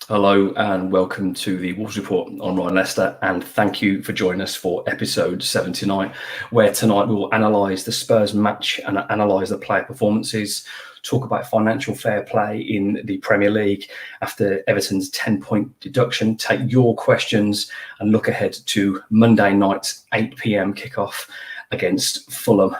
Hello and welcome to the Wolves Report on Ryan Leicester, and thank you for joining us for episode 79, where tonight we will analyse the Spurs match and analyse the player performances, talk about financial fair play in the Premier League after Everton's 10-point deduction, take your questions and look ahead to Monday night's 8 p.m. kickoff against Fulham.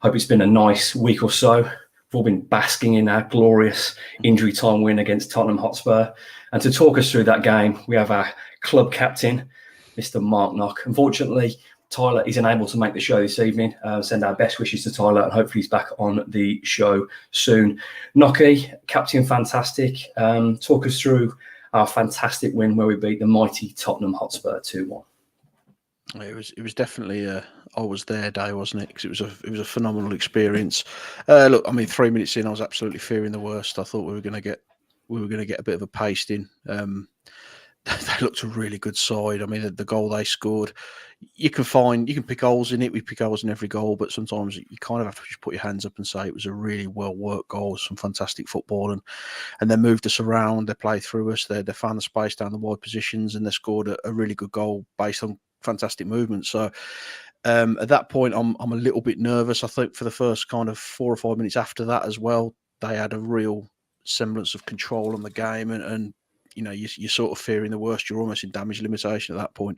Hope it's been a nice week or so. We've all been basking in our glorious injury time win against Tottenham Hotspur. And to talk us through that game, we have our club captain, Mr. Mark Knock. Unfortunately, Tyler is unable to make the show this evening. Send our best wishes to Tyler, and hopefully he's back on the show soon. Knocky, captain fantastic. Talk us through our fantastic win where we beat the mighty Tottenham Hotspur 2-1. It was definitely I was there day, wasn't it? Because it was a phenomenal experience. Look, I mean, 3 minutes in, I was absolutely fearing the worst. I thought we were going to get a bit of a pasting. They looked a really good side. I mean, the goal they scored, you can pick holes in it. We pick holes in every goal, but sometimes you kind of have to just put your hands up and say it was a really well worked goal, some fantastic football, and they moved us around. They played through us. They found the space down the wide positions, and they scored a really good goal based on fantastic movement. So at that point, I'm a little bit nervous. I think for the first kind of 4 or 5 minutes after that as well, they had a real semblance of control on the game, and you know, you're sort of fearing the worst. You're almost in damage limitation at that point.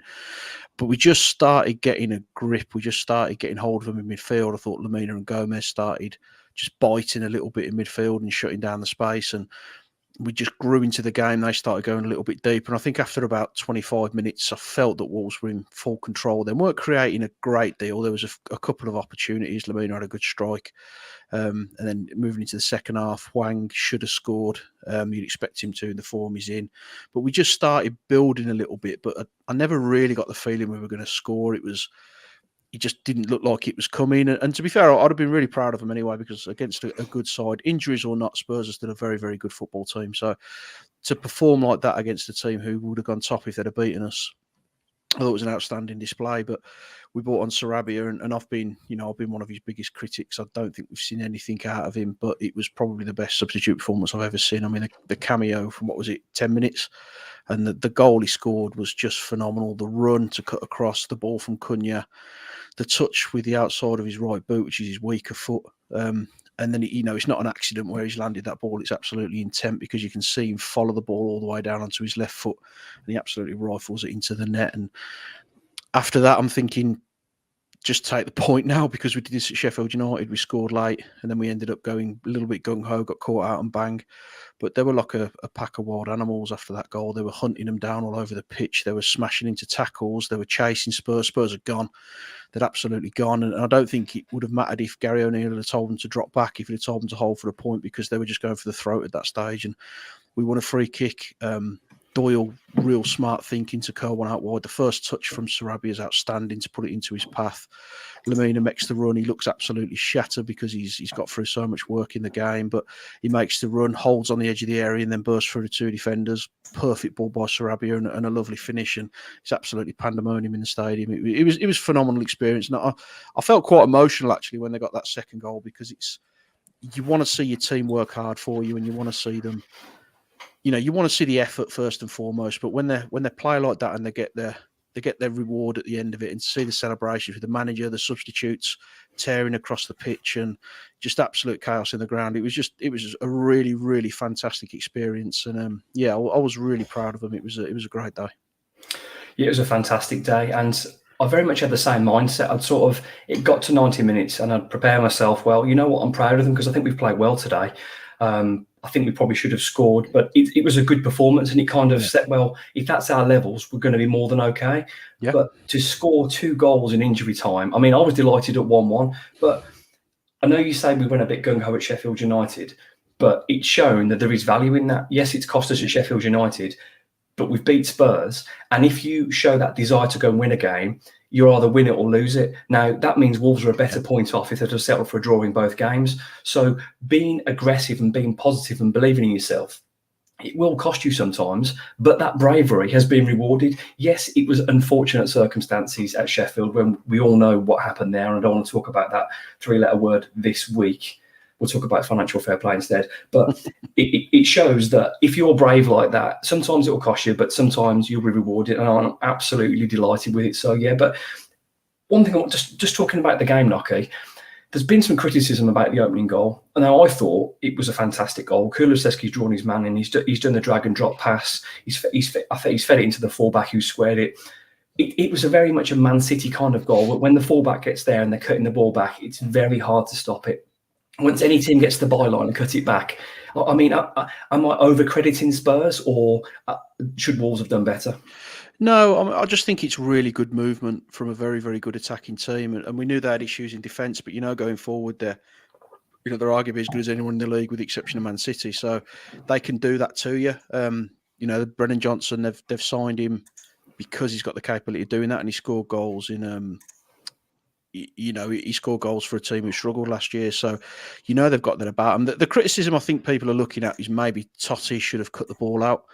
But we just started getting a grip. We just started getting hold of them in midfield. I thought Lamina and Gomez started just biting a little bit in midfield and shutting down the space, and we just grew into the game. They started going a little bit deeper. And I think after about 25 minutes, I felt that Wolves were in full control. They weren't creating a great deal. There was a couple of opportunities. Lamina had a good strike. And then moving into the second half, Hwang should have scored. You'd expect him to in the form he's in. But we just started building a little bit. But I never really got the feeling we were going to score. It just didn't look like it was coming. And to be fair, I'd have been really proud of them anyway, because against a good side, injuries or not, Spurs are still a very, very good football team. So to perform like that against a team who would have gone top if they'd have beaten us, I thought it was an outstanding display. But we brought on Sarabia, and I've been one of his biggest critics. I don't think we've seen anything out of him, but it was probably the best substitute performance I've ever seen. I mean, the cameo from, 10 minutes? And the goal he scored was just phenomenal. The run to cut across, the ball from Cunha, the touch with the outside of his right boot, which is his weaker foot. And then, it's not an accident where he's landed that ball. It's absolutely intent, because you can see him follow the ball all the way down onto his left foot, and he absolutely rifles it into the net. And after that, I'm thinking, just take the point now, because we did this at Sheffield United. We scored late, and then we ended up going a little bit gung-ho, got caught out and bang. But they were like a pack of wild animals after that goal. They were hunting them down all over the pitch. They were smashing into tackles. They were chasing Spurs. Spurs had gone. They'd absolutely gone. And I don't think it would have mattered if Gary O'Neill had told them to drop back, if he'd have told them to hold for a point, because they were just going for the throat at that stage. And we won a free kick. Doyle, real smart thinking to curl one out wide. The first touch from Sarabia is outstanding to put it into his path. Lamina makes the run. He looks absolutely shattered because he's got through so much work in the game, but he makes the run, holds on the edge of the area, and then bursts through the two defenders. Perfect ball by Sarabia, and a lovely finish. And it's absolutely pandemonium in the stadium. It was a phenomenal experience. And I felt quite emotional actually when they got that second goal, because you want to see your team work hard for you, and you want to see them. You want to see the effort first and foremost, but when they play like that and they get their reward at the end of it, and see the celebrations with the manager, the substitutes tearing across the pitch, and just absolute chaos in the ground. It was a really, really fantastic experience, and I was really proud of them. It was a great day. Yeah, it was a fantastic day, and I very much had the same mindset. It got to 90 minutes, and I'd prepare myself. Well, you know what? I'm proud of them because I think we've played well today. I think we probably should have scored, but it was a good performance, and it kind of said, well, if that's our levels, we're going to be more than okay. Yeah. But to score 2 goals in injury time, I mean, I was delighted at 1-1, but I know you say we went a bit gung-ho at Sheffield United, but it's shown that there is value in that. Yes, it's cost us at Sheffield United, but we've beat Spurs, and if you show that desire to go and win a game, you either win it or lose it. Now, that means Wolves are a better point off if they'd have settled for a draw in both games. So being aggressive and being positive and believing in yourself, it will cost you sometimes, but that bravery has been rewarded. Yes, it was unfortunate circumstances at Sheffield when we all know what happened there, and I don't want to talk about that 3-letter word this week. we'll talk about financial fair play instead. But it shows that if you're brave like that, sometimes it will cost you, but sometimes you'll be rewarded. And I'm absolutely delighted with it. So, yeah, but one thing, just talking about the game, Nocky, there's been some criticism about the opening goal. And now I thought it was a fantastic goal. Kulusevski's drawn his man in. He's done the drag and drop pass. I think he's fed it into the fullback who squared it. It was very much a Man City kind of goal. When the fullback gets there and they're cutting the ball back, it's very hard to stop it. Once any team gets to the byline and cut it back, I mean, am I over-crediting Spurs, or should Wolves have done better? No, I just think it's really good movement from a very, very good attacking team. And we knew they had issues in defence, but, going forward, they're arguably as good as anyone in the league with the exception of Man City. So they can do that to you. Brennan Johnson, they've signed him because he's got the capability of doing that, and he scored goals in he scored goals for a team who struggled last year. So, they've got that about him. The criticism I think people are looking at is maybe Totti should have cut the ball out.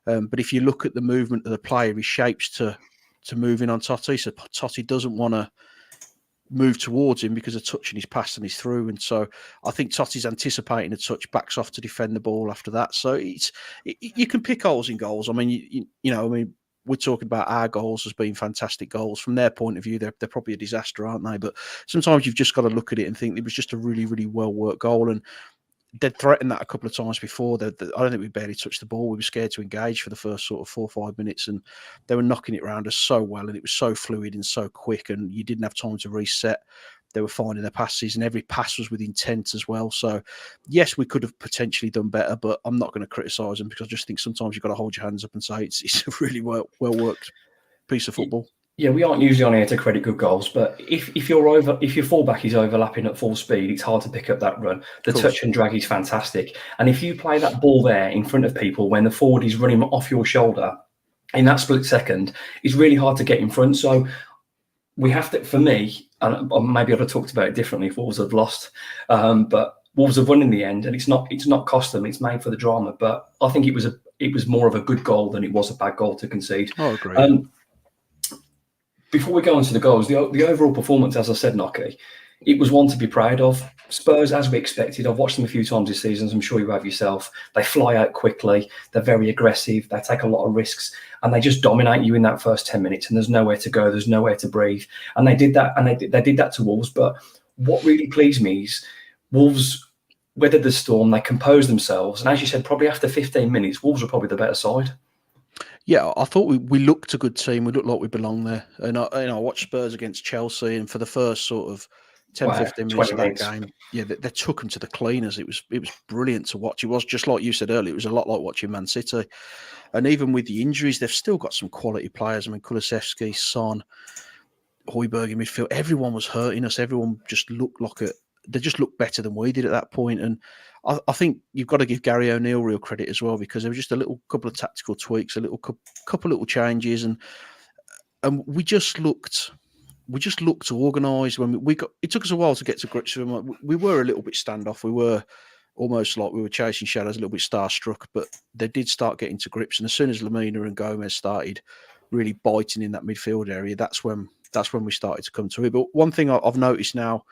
But if you look at the movement of the player, he shapes to move in on Totti. So Totti doesn't want to move towards him because a touch and he's passed and he's through. And so I think Totti's anticipating a touch, backs off to defend the ball after that. So you can pick holes in goals. I mean, we're talking about our goals as being fantastic goals. From their point of view, they're probably a disaster, aren't they? But sometimes you've just got to look at it and think it was just a really, really well-worked goal. And they'd threatened that a couple of times before. I don't think we barely touched the ball. We were scared to engage for the first sort of 4 or 5 minutes, and they were knocking it around us so well, and it was so fluid and so quick, and you didn't have time to reset. They were finding their passes, and every pass was with intent as well. So, yes, we could have potentially done better, but I'm not going to criticise them because I just think sometimes you've got to hold your hands up and say it's a really well-worked piece of football. Yeah, we aren't usually on here to credit good goals, but if your fullback is overlapping at full speed, it's hard to pick up that run. The touch and drag is fantastic, and if you play that ball there in front of people when the forward is running off your shoulder in that split second, it's really hard to get in front. So we have to, for me, and maybe I'd have talked about it differently if Wolves had lost, but Wolves have won in the end, and it's not cost them. It's made for the drama, but I think it was more of a good goal than it was a bad goal to concede. I agree. Before we go on to the goals, the overall performance, as I said, Nocky, it was one to be proud of. Spurs, as we expected, I've watched them a few times this season, as I'm sure you have yourself. They fly out quickly. They're very aggressive. They take a lot of risks, and they just dominate you in that first 10 minutes, and there's nowhere to go. There's nowhere to breathe. And they did that, and they did that to Wolves. But what really pleased me is Wolves weathered the storm. They composed themselves. And as you said, probably after 15 minutes, Wolves were probably the better side. Yeah, I thought we looked a good team. We looked like we belonged there. And I watched Spurs against Chelsea, and for the first sort of 10, 15 minutes of that game, yeah, they took them to the cleaners. It was brilliant to watch. It was just like you said earlier, it was a lot like watching Man City. And even with the injuries, they've still got some quality players. I mean, Kulusevski, Son, Højbjerg in midfield, everyone was hurting us. Everyone just looked they just looked better than we did at that point. And I think you've got to give Gary O'Neill real credit as well, because there was just a couple of tactical tweaks, a couple little changes, and we just looked organised. It took us a while to get to grips with them. We were a little bit standoff. We were almost like we were chasing shadows, a little bit starstruck, but they did start getting to grips. And as soon as Lamina and Gomez started really biting in that midfield area, that's when we started to come to it. But one thing I've noticed now,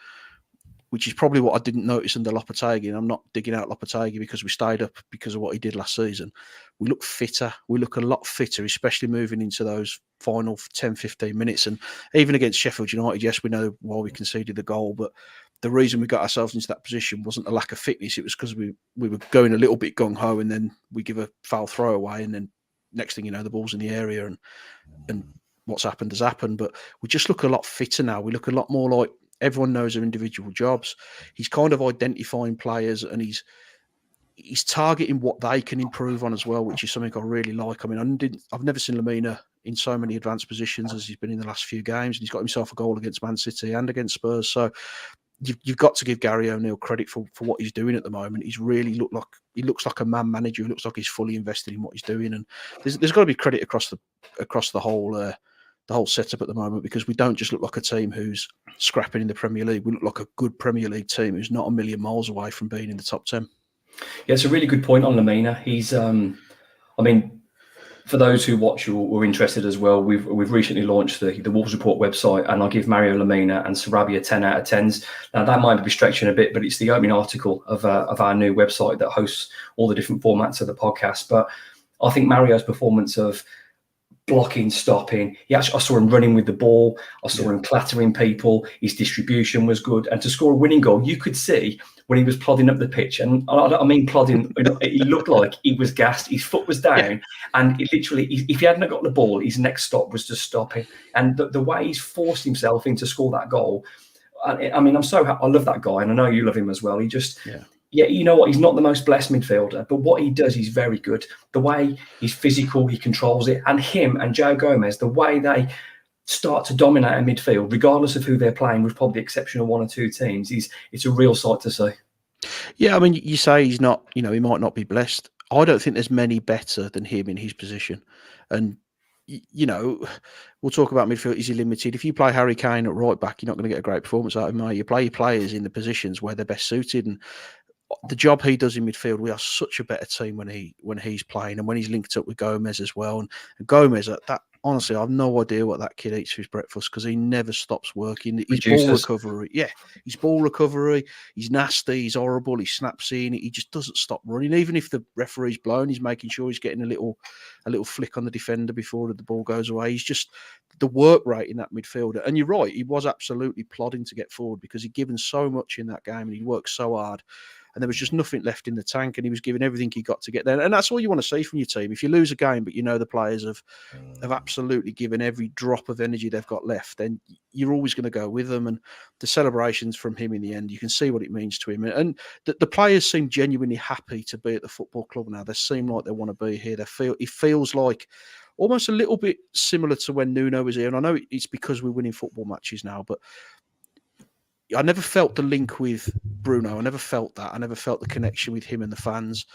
which is probably what I didn't notice under Lopetegui, and I'm not digging out Lopetegui because we stayed up because of what he did last season. We look fitter. We look a lot fitter, especially moving into those final 10, 15 minutes. And even against Sheffield United, yes, we know why we conceded the goal, but the reason we got ourselves into that position wasn't a lack of fitness. It was because we were going a little bit gung-ho, and then we give a foul throw away, and then next thing you know, the ball's in the area, and what's happened has happened. But we just look a lot fitter now. We look a lot more like everyone knows their individual jobs. He's kind of identifying players, and he's targeting what they can improve on as well, which is something I really like. I mean, I've never seen Lamina in so many advanced positions as he's been in the last few games, and he's got himself a goal against Man City and against Spurs. So you've got to give Gary O'Neill credit for what he's doing at the moment. He's really looks like a man manager. He looks like he's fully invested in what he's doing, and there's got to be credit across the whole setup at the moment, because we don't just look like a team who's scrapping in the Premier League. We look like a good Premier League team who's not a million miles away from being in the top 10. Yeah, it's a really good point on Lamina. He's, For those who watch or are interested as well, we've recently launched the Wolves Report website, and I give Mario Lemina and Sarabia 10 out of 10s. Now, that might be stretching a bit, but it's the opening article of our new website that hosts all the different formats of the podcast. But I think Mario's performance of blocking, stopping, I saw him running with the ball. I saw him clattering people. His distribution was good. And to score a winning goal, you could see when he was plodding up the pitch. And I mean plodding, he looked like he was gassed. His foot was down. And it literally, if he hadn't got the ball, his next stop was just stopping. And the way he's forced himself in to score that goal, I mean, I love that guy. And I know you love him as well. He just... Yeah, you know what? He's not the most blessed midfielder, but what he does, he's very good. The way he's physical, he controls it. And him and Joe Gomez, the way they start to dominate a midfield, regardless of who they're playing, with probably the exception of one or two teams, it's a real sight to see. Yeah, I mean, you say he's not, he might not be blessed. I don't think there's many better than him in his position. And, we'll talk about midfield. Is he limited? If you play Harry Kane at right back, you're not going to get a great performance out of him. You play your players in the positions where they're best suited. And the job he does in midfield, we are such a better team when he's playing and when he's linked up with Gomez as well. And Gomez, that honestly, I have no idea what that kid eats for his breakfast because he never stops working. His ball recovery, his ball recovery, he's nasty, he's horrible, he snaps in, he just doesn't stop running. Even if the referee's blown, he's making sure he's getting a little flick on the defender before the ball goes away. He's just the work rate in that midfielder. And you're right, he was absolutely plodding to get forward because he'd given so much in that game and he worked so hard. And there was just nothing left in the tank, and he was giving everything he got to get there. And that's all you want to see from your team. If you lose a game, but the players have absolutely given every drop of energy they've got left, then you're always going to go with them. And the celebrations from him in the end, you can see what it means to him. And the players seem genuinely happy to be at the football club now. They seem like they want to be here. It feels like almost a little bit similar to when Nuno was here. And I know it's because we're winning football matches now, but I never felt the link with Bruno. I never felt that. I never felt the connection with him and the fans.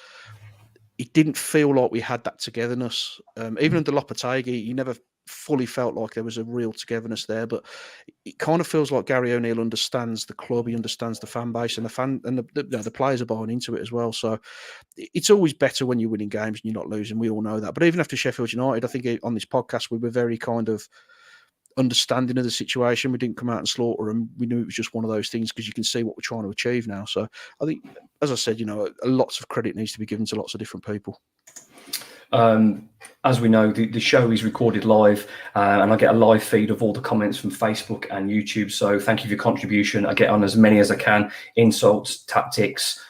It didn't feel like we had that togetherness. Even under Lopetegui, you never fully felt like there was a real togetherness there. But it kind of feels like Gary O'Neill understands the club. He understands the fan base, and the players are buying into it as well. So it's always better when you're winning games and you're not losing. We all know that. But even after Sheffield United, I think on this podcast we were very kind of understanding of the situation. We didn't come out and slaughter them. We knew it was just one of those things because you can see what we're trying to achieve now. So I think, as I said, lots of credit needs to be given to lots of different people. As we know, the show is recorded live, and I get a live feed of all the comments from Facebook and YouTube. So thank you for your contribution. I get on as many as I can, insults, tactics,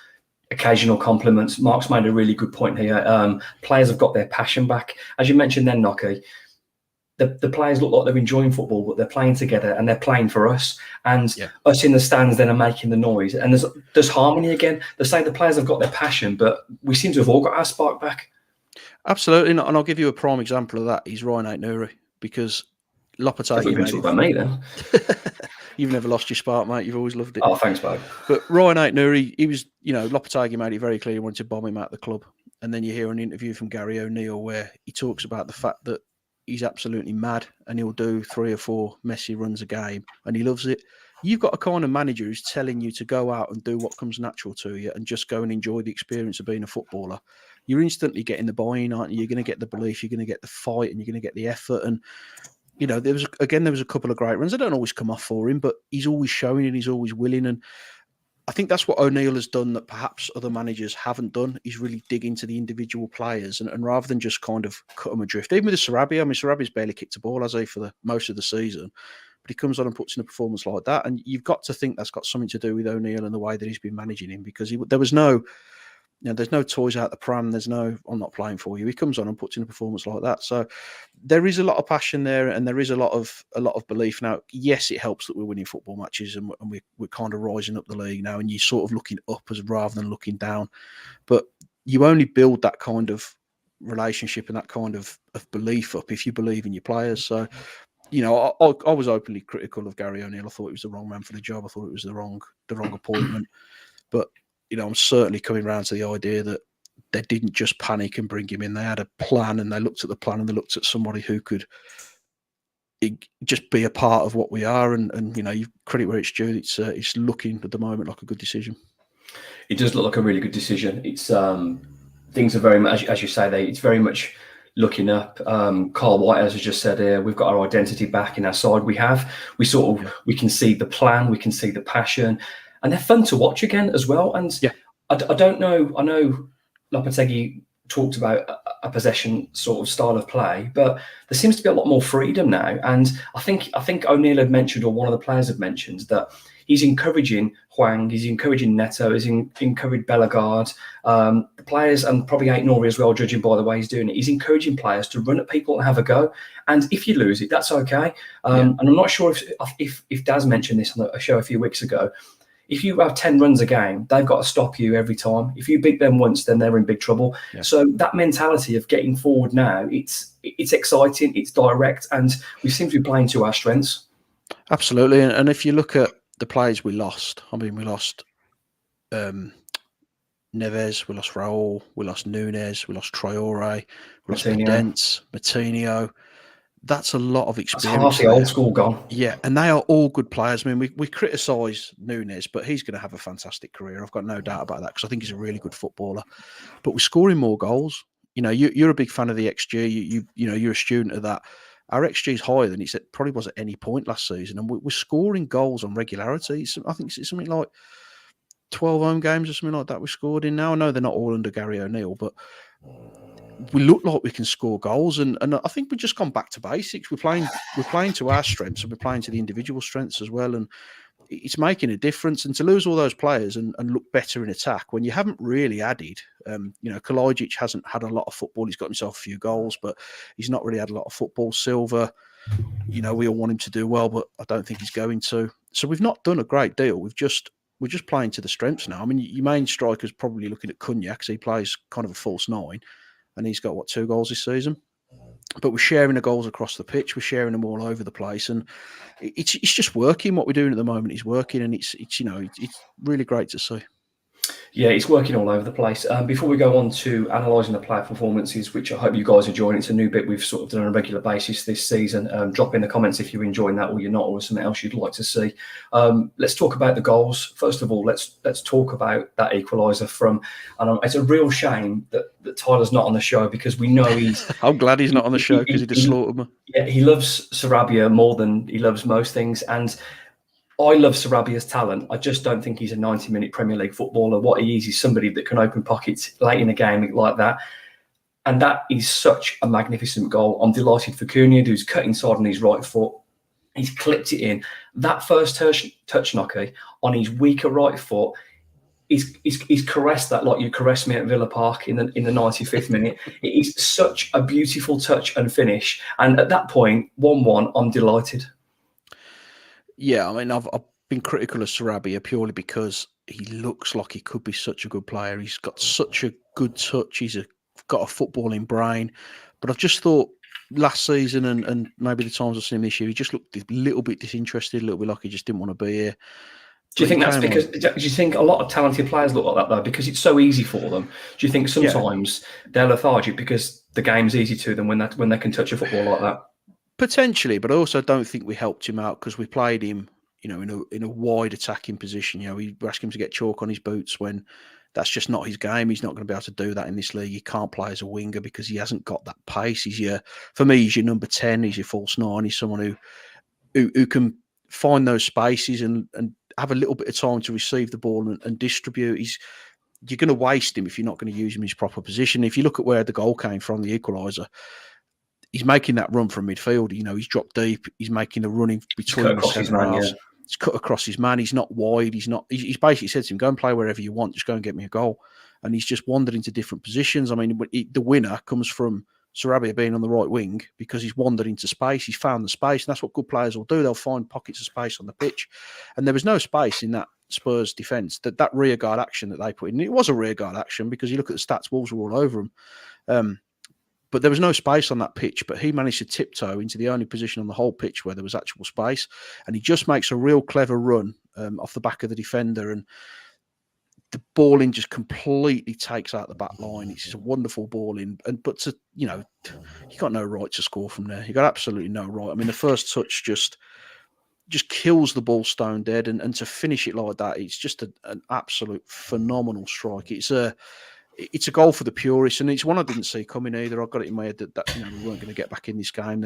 occasional compliments. Mark's made a really good point here. Players have got their passion back. As you mentioned then, Nocky, the players look like they're enjoying football, but they're playing together and they're playing for us. And us in the stands then are making the noise. And there's harmony again. They say the players have got their passion, but we seem to have all got our spark back. Absolutely. And I'll give you a prime example of that. He's Ryan Aït-Nouri, because Lopetegui... You've been talking about me then. You've never lost your spark, mate. You've always loved it. Oh, thanks, mate. But Ryan Aït-Nouri, he was, Lopetegui made it very clear he wanted to bomb him out of the club. And then you hear an interview from Gary O'Neill where he talks about the fact that he's absolutely mad and he'll do 3 or 4 messy runs a game and he loves it. You've got a kind of manager who's telling you to go out and do what comes natural to you and just go and enjoy the experience of being a footballer. You're instantly getting the buy-in, aren't you? You're going to get the belief, you're going to get the fight, and you're going to get the effort. And, there was a couple of great runs. They don't always come off for him, but he's always showing and he's always willing. And I think that's what O'Neill has done that perhaps other managers haven't done. He's really dig into the individual players and rather than just kind of cut them adrift. Even with the Sarabia, Sarabia's barely kicked a ball, has he, for most of the season. But he comes on and puts in a performance like that. And you've got to think that's got something to do with O'Neill and the way that he's been managing him, because there was no... there's no toys out the pram. There's no, I'm not playing for you. He comes on and puts in a performance like that. So there is a lot of passion there, and there is a lot of belief. Now, yes, it helps that we're winning football matches and we're kind of rising up the league now, and you're sort of looking up rather than looking down. But you only build that kind of relationship and that kind of belief up if you believe in your players. So, I was openly critical of Gary O'Neill. I thought he was the wrong man for the job. I thought it was the wrong appointment. But I'm certainly coming around to the idea that they didn't just panic and bring him in. They had a plan, and they looked at the plan, and they looked at somebody who could just be a part of what we are. And you credit where it's due. It's looking at the moment like a good decision. It does look like a really good decision. It's things are very much, as you say, it's very much looking up. Carl White, as I just said here, we've got our identity back in our side. We can see the plan, we can see the passion, and they're fun to watch again as well. And Yeah. I don't know. I know Lopetegui talked about a possession sort of style of play, but there seems to be a lot more freedom now. And I think O'Neill had mentioned, or one of the players had mentioned, that he's encouraging Hwang, he's encouraging Neto, he's encouraged Bellegarde, the players, and probably Ait-Nouri as well, judging by the way he's doing it. He's encouraging players to run at people and have a go. And if you lose it, that's okay. And I'm not sure if Daz mentioned this on a show a few weeks ago. If you have 10 runs a game, they've got to stop you every time. If you beat them once, then they're in big trouble. Yeah. So that mentality of getting forward now, it's exciting, it's direct, and we seem to be playing to our strengths. Absolutely. And if you look at the players we lost, I mean, we lost Neves, we lost Raul, we lost Nunes, we lost Traore, we lost Pedence, Martinho. That's a lot of experience. That's half the old school gone. Yeah, and they are all good players. I mean, we criticise Nunes, but he's going to have a fantastic career. I've got no doubt about that, because I think he's a really good footballer. But we're scoring more goals. You know, you're a big fan of the XG. You know, you're a student of that. Our XG is higher than it probably was at any point last season, and we're scoring goals on regularity. I think it's something like 12 home games or something like that we scored in now. I know they're not all under Gary O'Neill, but we look like we can score goals, and I think we've just gone back to basics. We're playing to our strengths, and we're playing to the individual strengths as well, and it's making a difference. And to lose all those players and look better in attack when you haven't really added, you know, Kalajic hasn't had a lot of football. He's got himself a few goals, but he's not really had a lot of football. Silva, you know, we all want him to do well, but I don't think he's going to. So we've not done a great deal. We're just playing to the strengths now. I mean, your main striker's probably looking at Cunha, because he plays kind of a false nine, and he's got 2 goals this season. But we're sharing the goals across the pitch. We're sharing them all over the place, and it's just working. What we're doing at the moment is working, and it's you know, it's really great to see. Yeah, it's working all over the place. Before we go on to analysing the player performances, which I hope you guys are enjoying, it's a new bit we've sort of done on a regular basis this season. Drop in the comments if you're enjoying that or you're not, or something else you'd like to see. Let's talk about the goals. First of all, let's talk about that equaliser from. And it's a real shame that Tyler's not on the show, because we know he's. I'm glad he's not on the show, because he just slaughtered me. Yeah, he loves Sarabia more than he loves most things, and I love Sarabia's talent. I just don't think he's a 90-minute Premier League footballer. What he is somebody that can open pockets late in a game like that. And that is such a magnificent goal. I'm delighted for Cunha, who's cut inside on his right foot. He's clipped it in. That first touch knocker on his weaker right foot, he's caressed that like you caressed me at Villa Park in the 95th minute. It is such a beautiful touch and finish. And at that point, 1-1, I'm delighted. Yeah, I mean, I've been critical of Sarabia purely because he looks like he could be such a good player. He's got such a good touch. He's got a footballing brain. But I've just thought last season and maybe the times I've seen him this year, he just looked a little bit disinterested, a little bit like he just didn't want to be here. Do you think that's because? Do you think a lot of talented players look like that though? Because it's so easy for them. Do you think sometimes they're lethargic because the game's easy to them when they can touch a football like that? Potentially, but I also don't think we helped him out, because we played him, you know, in a wide attacking position. You know, we asked him to get chalk on his boots when that's just not his game. He's not going to be able to do that in this league. He can't play as a winger because he hasn't got that pace. For me, he's your number 10. He's your false 9. He's someone who can find those spaces and have a little bit of time to receive the ball and distribute. You're going to waste him if you're not going to use him in his proper position. If you look at where the goal came from, the equaliser, he's making that run from midfield. You know, he's dropped deep. He's making the running between his centre halves. Yeah. He's cut across his man. He's not wide. He's basically said to him, go and play wherever you want. Just go and get me a goal. And he's just wandered into different positions. I mean, the winner comes from Sarabia being on the right wing, because he's wandered into space. He's found the space. And that's what good players will do. They'll find pockets of space on the pitch. And there was no space in that Spurs defence. That rear guard action that they put in, it was a rear guard action, because you look at the stats, Wolves were all over him. But there was no space on that pitch, but he managed to tiptoe into the only position on the whole pitch where there was actual space. And he just makes a real clever run off the back of the defender. And the ball in just completely takes out the back line. It's just a wonderful ball in. But you got no right to score from there. You got absolutely no right. I mean, the first touch just kills the ball stone dead. And to finish it like that, it's just an absolute phenomenal strike. it's a goal for the purists, and it's one I didn't see coming either. I got it in my head that we weren't going to get back in this game.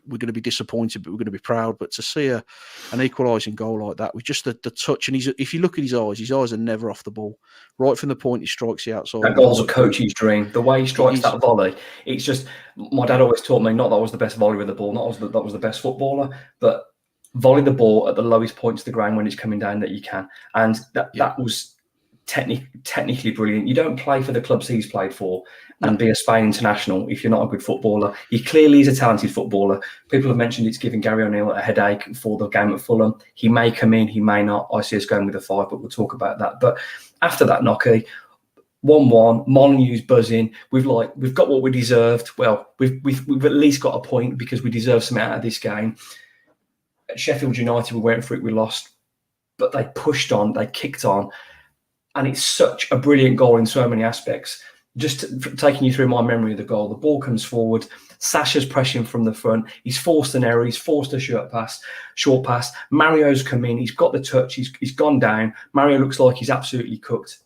We're going to be disappointed, but we're going to be proud. But to see an equalising goal like that with just the touch, and if you look at his eyes are never off the ball. Right from the point he strikes the outside. That goal's a coach's dream. The way he strikes that volley, it's just. My dad always taught me not that I was the best volleyer with the ball, not that I was the best footballer, but volley the ball at the lowest points of the ground when it's coming down that you can, and that was technically brilliant. You don't play for the clubs he's played for and be a Spain international if you're not a good footballer. He clearly is a talented footballer. People have mentioned it's giving Gary O'Neill a headache for the game at Fulham. He may come in, he may not. I see us going with a 5, but we'll talk about that. But after that, Nocky, 1-1, Molyneux's buzzing. We've got what we deserved. Well, we've at least got a point because we deserve something out of this game. At Sheffield United, we went for it, we lost, but they pushed on, they kicked on. And it's such a brilliant goal in so many aspects. Just taking you through my memory of the goal, the ball comes forward. Sasha's pressing from the front. He's forced an error. He's forced a short pass. Mario's come in. He's got the touch. He's gone down. Mario looks like he's absolutely cooked.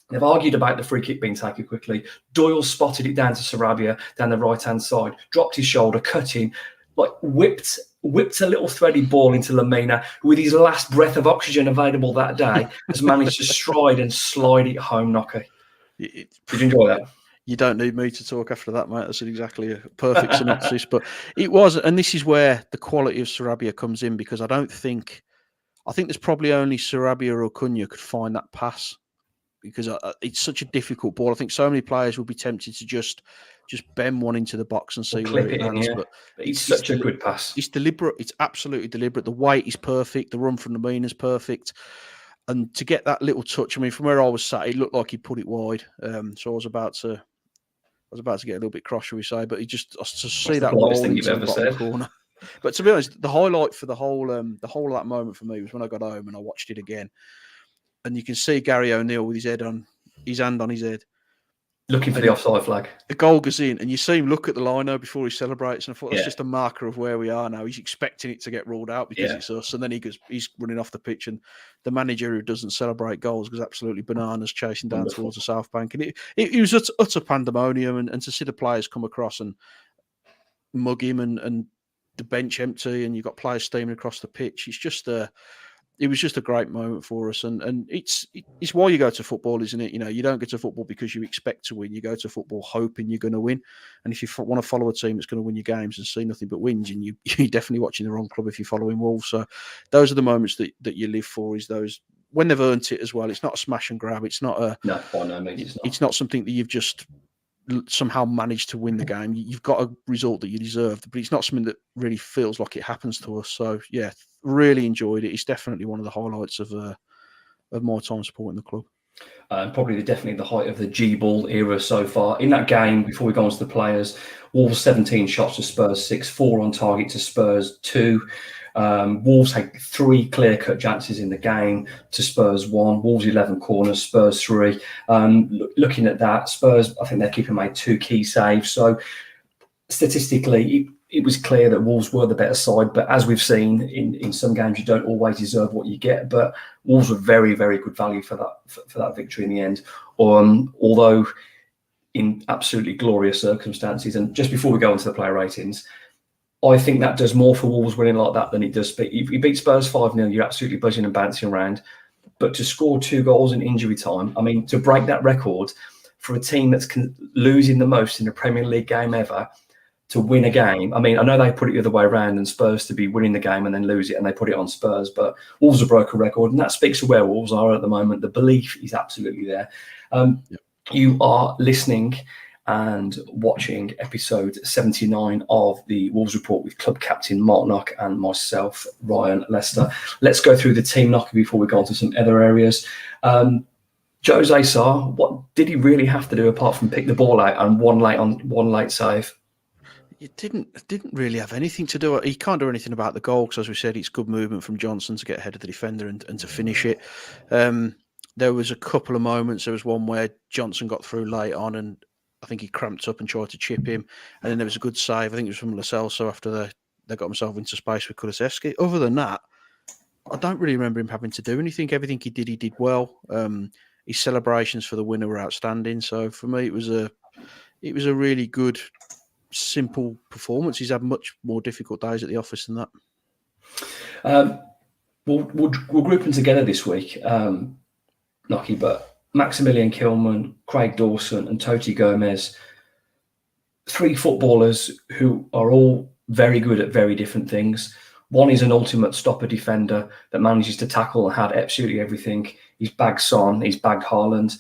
They've argued about the free kick being taken quickly. Doyle spotted it down to Sarabia down the right-hand side, dropped his shoulder, cut in, whipped a little thready ball into Lamina, who with his last breath of oxygen available that day has managed to stride and slide it home, Nocky. Did you enjoy that? You don't need me to talk after that, mate. That's exactly a perfect synopsis. But it was, and this is where the quality of Sarabia comes in, because I think there's probably only Sarabia or Cunha could find that pass, because it's such a difficult ball. I think so many players will be tempted to just bend one into the box and see where it lands. But it's such a good pass. It's deliberate. It's absolutely deliberate. The weight is perfect. The run from the mean is perfect. And to get that little touch, I mean, from where I was sat, it looked like he put it wide. So I was about to get a little bit cross, shall we say? But to see that roll into the bottom corner. But to be honest, the highlight for the whole of that moment for me was when I got home and I watched it again. And you can see Gary O'Neill with his hand on his head, looking for the offside flag. The goal goes in, and you see him look at the lino before he celebrates. And I thought that's just a marker of where we are now. He's expecting it to get ruled out because it's us. And then he's running off the pitch, and the manager who doesn't celebrate goals goes absolutely bananas, chasing down towards the South Bank. And it was utter pandemonium. And to see the players come across and mug him, and the bench empty, and you've got players steaming across the pitch. It was just a great moment for us, and it's why you go to football, isn't it? You don't go to football because you expect to win. You go to football hoping you're going to win, and if you want to follow a team that's going to win your games and see nothing but wins, and you're definitely watching the wrong club if you're following Wolves. So those are the moments that you live for. Is those when they've earned it as well. It's not a smash and grab. It's not no, by no means it's not. It's not something that you've just somehow managed to win the game. You've got a result that you deserved, but it's not something that really feels like it happens to us. So yeah, really enjoyed it. It's definitely one of the highlights of my time supporting the club. Probably definitely the height of the G-ball era so far. In that game, before we go on to the players, Wolves 17 shots to Spurs 6, 4 on target to Spurs 2. Wolves had 3 clear-cut chances in the game to Spurs 1. Wolves 11 corners, Spurs 3. Looking at that, Spurs, I think their keeper made 2 key saves. So statistically, it was clear that Wolves were the better side. But as we've seen in some games, you don't always deserve what you get. But Wolves were very, very good value for that victory in the end. Although in absolutely glorious circumstances. And just before we go into the player ratings, I think that does more for Wolves winning like that than it does. But if you beat Spurs 5-0, you're absolutely buzzing and bouncing around. But to score 2 goals in injury time, I mean, to break that record for a team that's losing the most in a Premier League game ever, to win a game. I mean, I know they put it the other way around and Spurs to be winning the game and then lose it, and they put it on Spurs. But Wolves have broken a record, and that speaks to where Wolves are at the moment. The belief is absolutely there. You are listening and watching episode 79 of the Wolves Report with club captain Mark Knock and myself, Ryan Lester. Let's go through the team, Knock, before we go on to some other areas. Jose Sarr, what did he really have to do apart from pick the ball out and one late save? It didn't really have anything to do. He can't do anything about the goal because, as we said, it's good movement from Johnson to get ahead of the defender and to finish it. There was a couple of moments. There was one where Johnson got through late on and I think he cramped up and tried to chip him. And then there was a good save. I think it was from Lo Celso after they got himself into space with Kulusevski. Other than that, I don't really remember him having to do anything. Everything he did well. his celebrations for the winner were outstanding. So for me, it was a really good, simple performance. He's had much more difficult days at the office than that. We'll group them together this week, Nocky, but Maximilian Kilman, Craig Dawson, and Toti Gomez, 3 footballers who are all very good at very different things. One is an ultimate stopper defender that manages to tackle and had absolutely everything. He's bagged Son, he's bagged Haaland.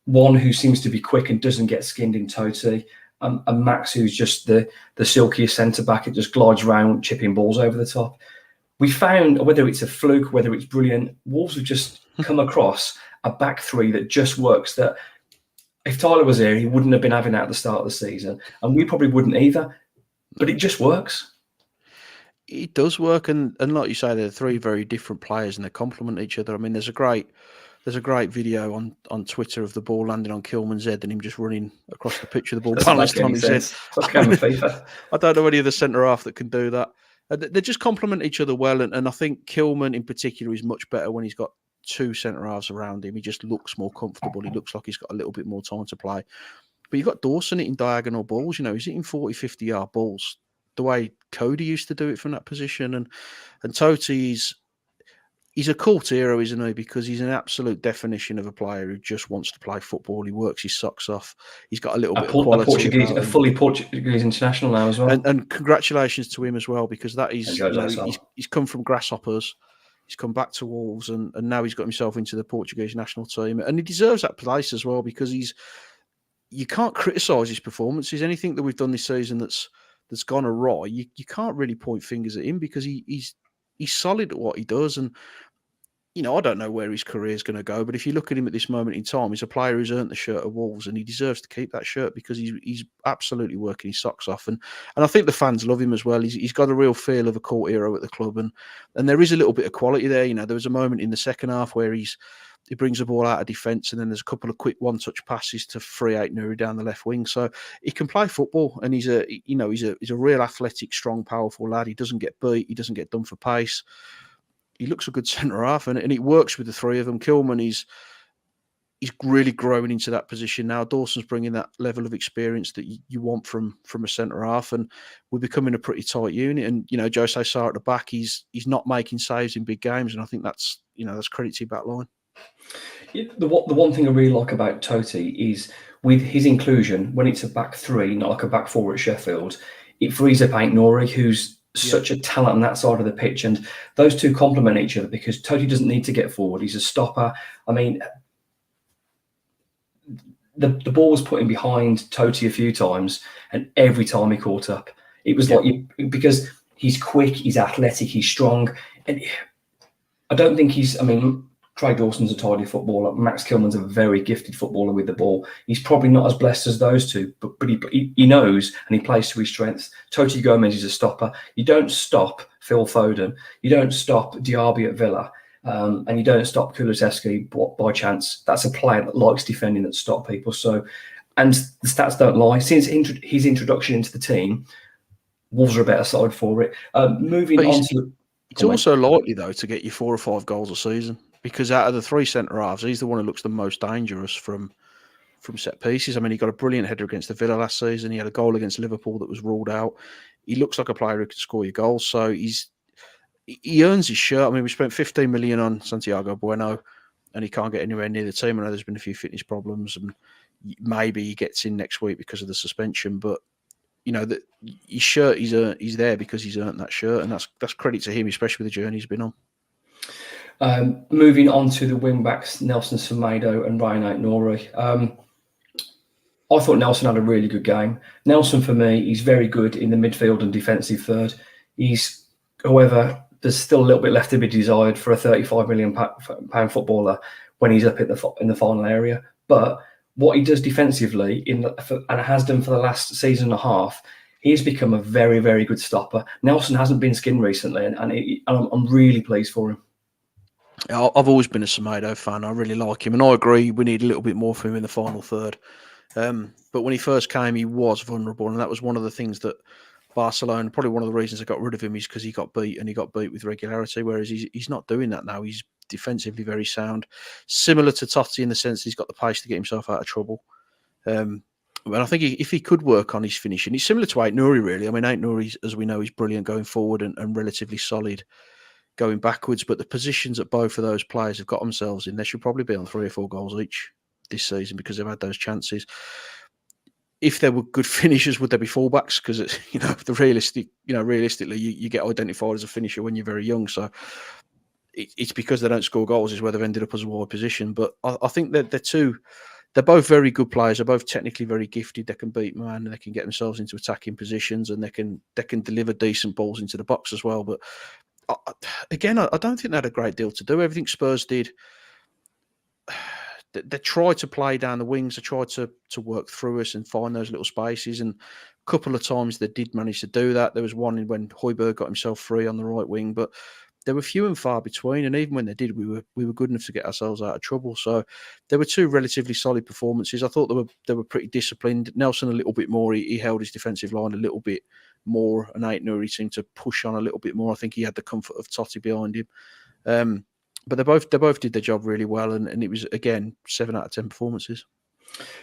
One who seems to be quick and doesn't get skinned in Toti. And Max, who's just the silkiest centre-back, it just glides around, chipping balls over the top. We found, whether it's a fluke, whether it's brilliant, Wolves have just come across a back 3 that just works, that if Tyler was here, he wouldn't have been having that at the start of the season. And we probably wouldn't either. But it just works. It does work. And like you say, they're 3 very different players and they complement each other. I mean, there's a great video on Twitter of the ball landing on Kilman's head and him just running across the pitch with the ball balanced on his head. I don't know any other centre-half that can do that. They just complement each other well. And I think Kilman in particular is much better when he's got 2 centre-halves around him. He just looks more comfortable. He looks like he's got a little bit more time to play. But you've got Dawson hitting diagonal balls. He's hitting 40, 50-yard balls the way Cody used to do it from that position. And Toti he's a cult hero, isn't he? Because he's an absolute definition of a player who just wants to play football. He works his socks off. He's got a little bit of quality. A fully Portuguese international now as well. And congratulations to him as well, because that is he's come from grasshoppers. He's come back to Wolves and now he's got himself into the Portuguese national team. And he deserves that place as well, because you can't criticise his performances. Anything that we've done this season that's gone awry, you can't really point fingers at him, because he's solid at what he does. And I don't know where his career is going to go, but if you look at him at this moment in time, he's a player who's earned the shirt of Wolves, and he deserves to keep that shirt because he's absolutely working his socks off. And I think the fans love him as well. He's got a real feel of a cult hero at the club, and there is a little bit of quality there. There was a moment in the second half where he brings the ball out of defence, and then there's a couple of quick one-touch passes to free out Nuri down the left wing. So he can play football, and he's a real athletic, strong, powerful lad. He doesn't get beat. He doesn't get done for pace. He looks a good centre-half, and it works with the 3 of them. Kilman, he's really growing into that position now. Dawson's bringing that level of experience that you want from a centre-half, and we're becoming a pretty tight unit. And, Jose Sarr at the back, he's not making saves in big games, and I think that's credit to your back line. The one thing I really like about Toti is with his inclusion, when it's a back 3, not like a back 4 at Sheffield, it frees up Nouri, who's such a talent on that side of the pitch, and those 2 complement each other because Toti doesn't need to get forward. He's a stopper. I mean, the ball was put in behind Toti a few times, and every time he caught up, it was because he's quick, he's athletic, he's strong, and I don't think Craig Dawson's a tidy footballer. Max Kilman's a very gifted footballer with the ball. He's probably not as blessed as those 2, but he knows and he plays to his strengths. Toti Gomez is a stopper. You don't stop Phil Foden. You don't stop Diaby at Villa. And you don't stop Kulusevski by chance. That's a player that likes defending, that stop people. So, and the stats don't lie. Since his introduction into the team, Wolves are a better side for it. It's also likely, though, to get you 4 or 5 goals a season. Because out of the 3 centre-halves, he's the one who looks the most dangerous from set pieces. I mean, he got a brilliant header against the Villa last season. He had a goal against Liverpool that was ruled out. He looks like a player who can score your goals. So he earns his shirt. I mean, we spent 15 million on Santiago Bueno, and he can't get anywhere near the team. I know there's been a few fitness problems, and maybe he gets in next week because of the suspension. But his shirt, he's there because he's earned that shirt, and that's credit to him, especially with the journey he's been on. Moving on to the wing-backs, Nelson Semedo and Ryan Aït-Nouri. I thought Nelson had a really good game. Nelson, for me, he's very good in the midfield and defensive third. However, there's still a little bit left to be desired for a £35 million footballer when he's up in the final area. But what he does defensively, and has done for the last season and a half, he's become a very, very good stopper. Nelson hasn't been skinned recently, and I'm really pleased for him. I've always been a Semedo fan. I really like him, and I agree we need a little bit more from him in the final third. But when he first came, he was vulnerable, and that was one of the things that Barcelona. Probably one of the reasons I got rid of him is because he got beat, and he got beat with regularity, whereas he's not doing that now. He's defensively very sound, similar to Totti in the sense he's got the pace to get himself out of trouble. And I think if he could work on his finishing, he's similar to Ait-Nouri, really. I mean, Ait-Nouri, as we know, is brilliant going forward and relatively solid going backwards. But the positions that both of those players have got themselves in, they should probably be on 3 or 4 goals each this season because they've had those chances. If there were good finishers, would there be fullbacks? Because realistically, you get identified as a finisher when you're very young. So it's because they don't score goals is where they've ended up as a wide position. But I think that they're both very good players. They're both technically very gifted. They can beat man, and they can get themselves into attacking positions, and they can deliver decent balls into the box as well. But again, I don't think they had a great deal to do. Everything Spurs did, they tried to play down the wings. They tried to work through us and find those little spaces. And a couple of times they did manage to do that. There was one when Højbjerg got himself free on the right wing, but there were few and far between. And even when they did, we were good enough to get ourselves out of trouble. So there were 2 relatively solid performances. I thought they were pretty disciplined. Nelson a little bit more. He held his defensive line a little bit more, and Ait-Nouri seemed to push on a little bit more. I think he had the comfort of Totti behind him. But they both did their job really well, and it was, again, 7 out of 10 performances.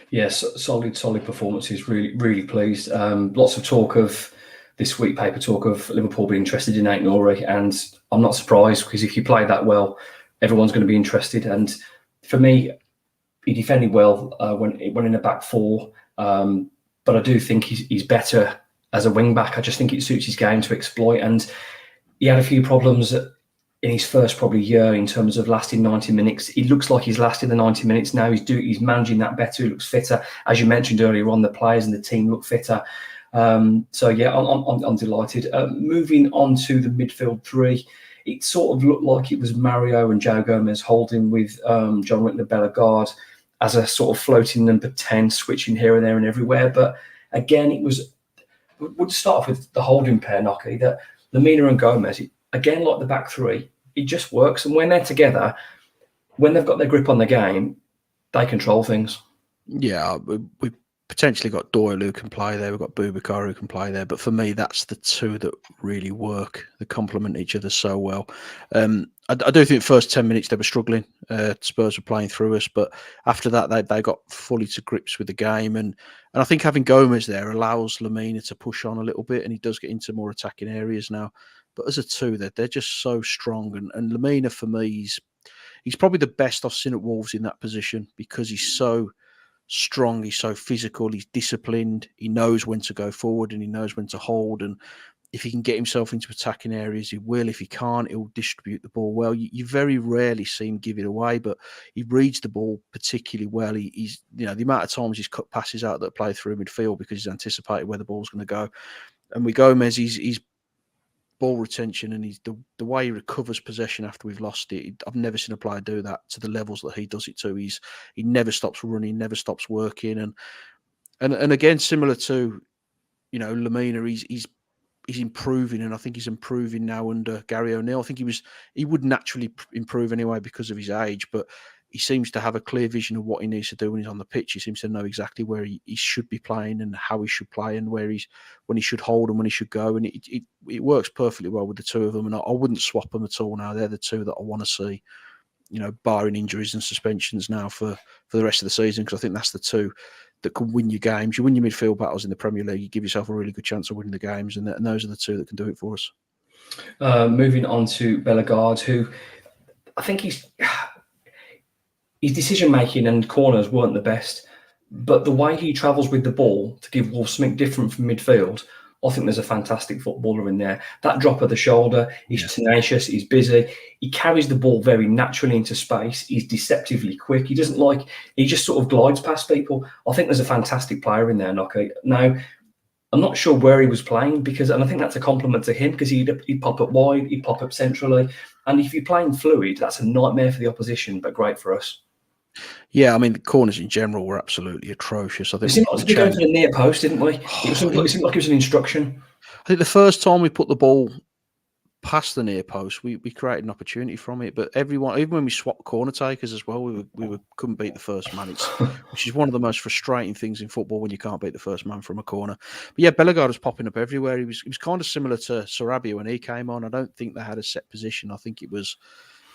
Yes, solid performances. Really, really pleased. Lots of talk of this week, paper talk of Liverpool being interested in Ait-Nouri, and I'm not surprised because if you play that well, everyone's going to be interested. And for me, he defended well when in a back 4, but I do think he's better as a wing back. I just think it suits his game to exploit, and he had a few problems in his first probably year in terms of lasting 90 minutes. It looks like he's lasted the 90 minutes now. He's managing that better. He looks fitter. As you mentioned earlier on, the players and the team look fitter. So yeah, I'm delighted. Moving on to the midfield 3, it sort of looked like it was Mario and Joe Gomez holding with John Rittner Bellegarde as a sort of floating number 10, switching here and there and everywhere. But again, we'll start off with the holding pair, Nocky, that Lemina and Gomez, again, like the back 3, it just works. And when they're together, when they've got their grip on the game, they control things. Yeah, we potentially got Doyle who can play there. We've got Boubacar who can play there. But for me, that's the 2 that really work. They complement each other so well. I do think first 10 minutes they were struggling. Spurs were playing through us. But after that, they got fully to grips with the game. And I think having Gomez there allows Lemina to push on a little bit. And he does get into more attacking areas now. But as a 2, they're just so strong. And Lemina, for me, he's probably the best I've seen at Wolves in that position because he's so strong, he's so physical, he's disciplined, he knows when to go forward and he knows when to hold. And if he can get himself into attacking areas, he will. If he can't, he'll distribute the ball well. You very rarely see him give it away, but he reads the ball particularly well. He's the amount of times he's cut passes out that play through midfield because he's anticipated where the ball's going to go. And with Gomez, he's ball retention and the way he recovers possession after we've lost it. I've never seen a player do that to the levels that he does it to. He never stops running, never stops working, and again, similar to Lemina, he's improving, and I think he's improving now under Gary O'Neill. I think he would naturally improve anyway because of his age, but he seems to have a clear vision of what he needs to do when he's on the pitch. He seems to know exactly where he should be playing and how he should play and when he should hold and when he should go. And it works perfectly well with the 2 of them. And I wouldn't swap them at all now. They're the 2 that I want to see, barring injuries and suspensions now for the rest of the season, because I think that's the 2 that can win you games. You win your midfield battles in the Premier League, you give yourself a really good chance of winning the games. And those are the 2 that can do it for us. Moving on to Bellegarde, who I think his decision-making and corners weren't the best, but the way he travels with the ball to give Wolves something different from midfield, I think there's a fantastic footballer in there. That drop of the shoulder, he's tenacious, he's busy, he carries the ball very naturally into space, he's deceptively quick, he just sort of glides past people. I think there's a fantastic player in there, Nocky. Now, I'm not sure where he was playing and I think that's a compliment to him because he'd pop up wide, he'd pop up centrally, and if you're playing fluid, that's a nightmare for the opposition, but great for us. Yeah, I mean, the corners in general were absolutely atrocious. I think we seemed like to be going for the near post, didn't we? It seemed like it was an instruction. I think the first time we put the ball past the near post, we created an opportunity from it. But everyone, even when we swapped corner takers as well, we couldn't beat the first man. Which is one of the most frustrating things in football when you can't beat the first man from a corner. But yeah, Bellegarde was popping up everywhere. He was kind of similar to Sarabia when he came on. I don't think they had a set position. I think it was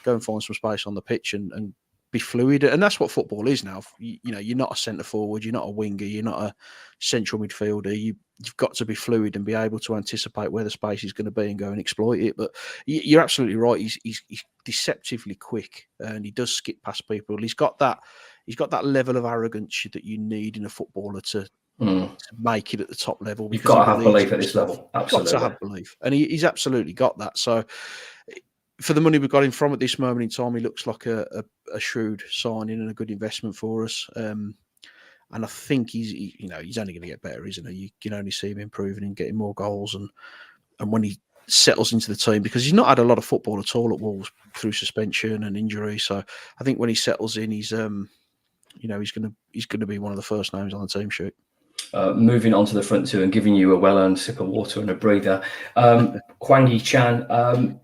go and find some space on the pitch and be fluid. And that's what football is now. You're not a centre forward, you're not a winger, you're not a central midfielder. You've got to be fluid and be able to anticipate where the space is going to be and go and exploit it. But you're absolutely right. He's deceptively quick and he does skip past people. He's got that level of arrogance that you need in a footballer to make it at the top level. You've got to have belief at this level. Absolutely. Got to have belief. And he's absolutely got that. So for the money we've got him from at this moment in time, he looks like a shrewd signing and a good investment for us. And I think he's only going to get better, isn't he? You can only see him improving and getting more goals. And when he settles into the team, because he's not had a lot of football at all at Wolves through suspension and injury. So I think when he settles in, he's going to be one of the first names on the team sheet. Moving on to the front two and giving you a well-earned sip of water and a breather. Hwang Hee-chan,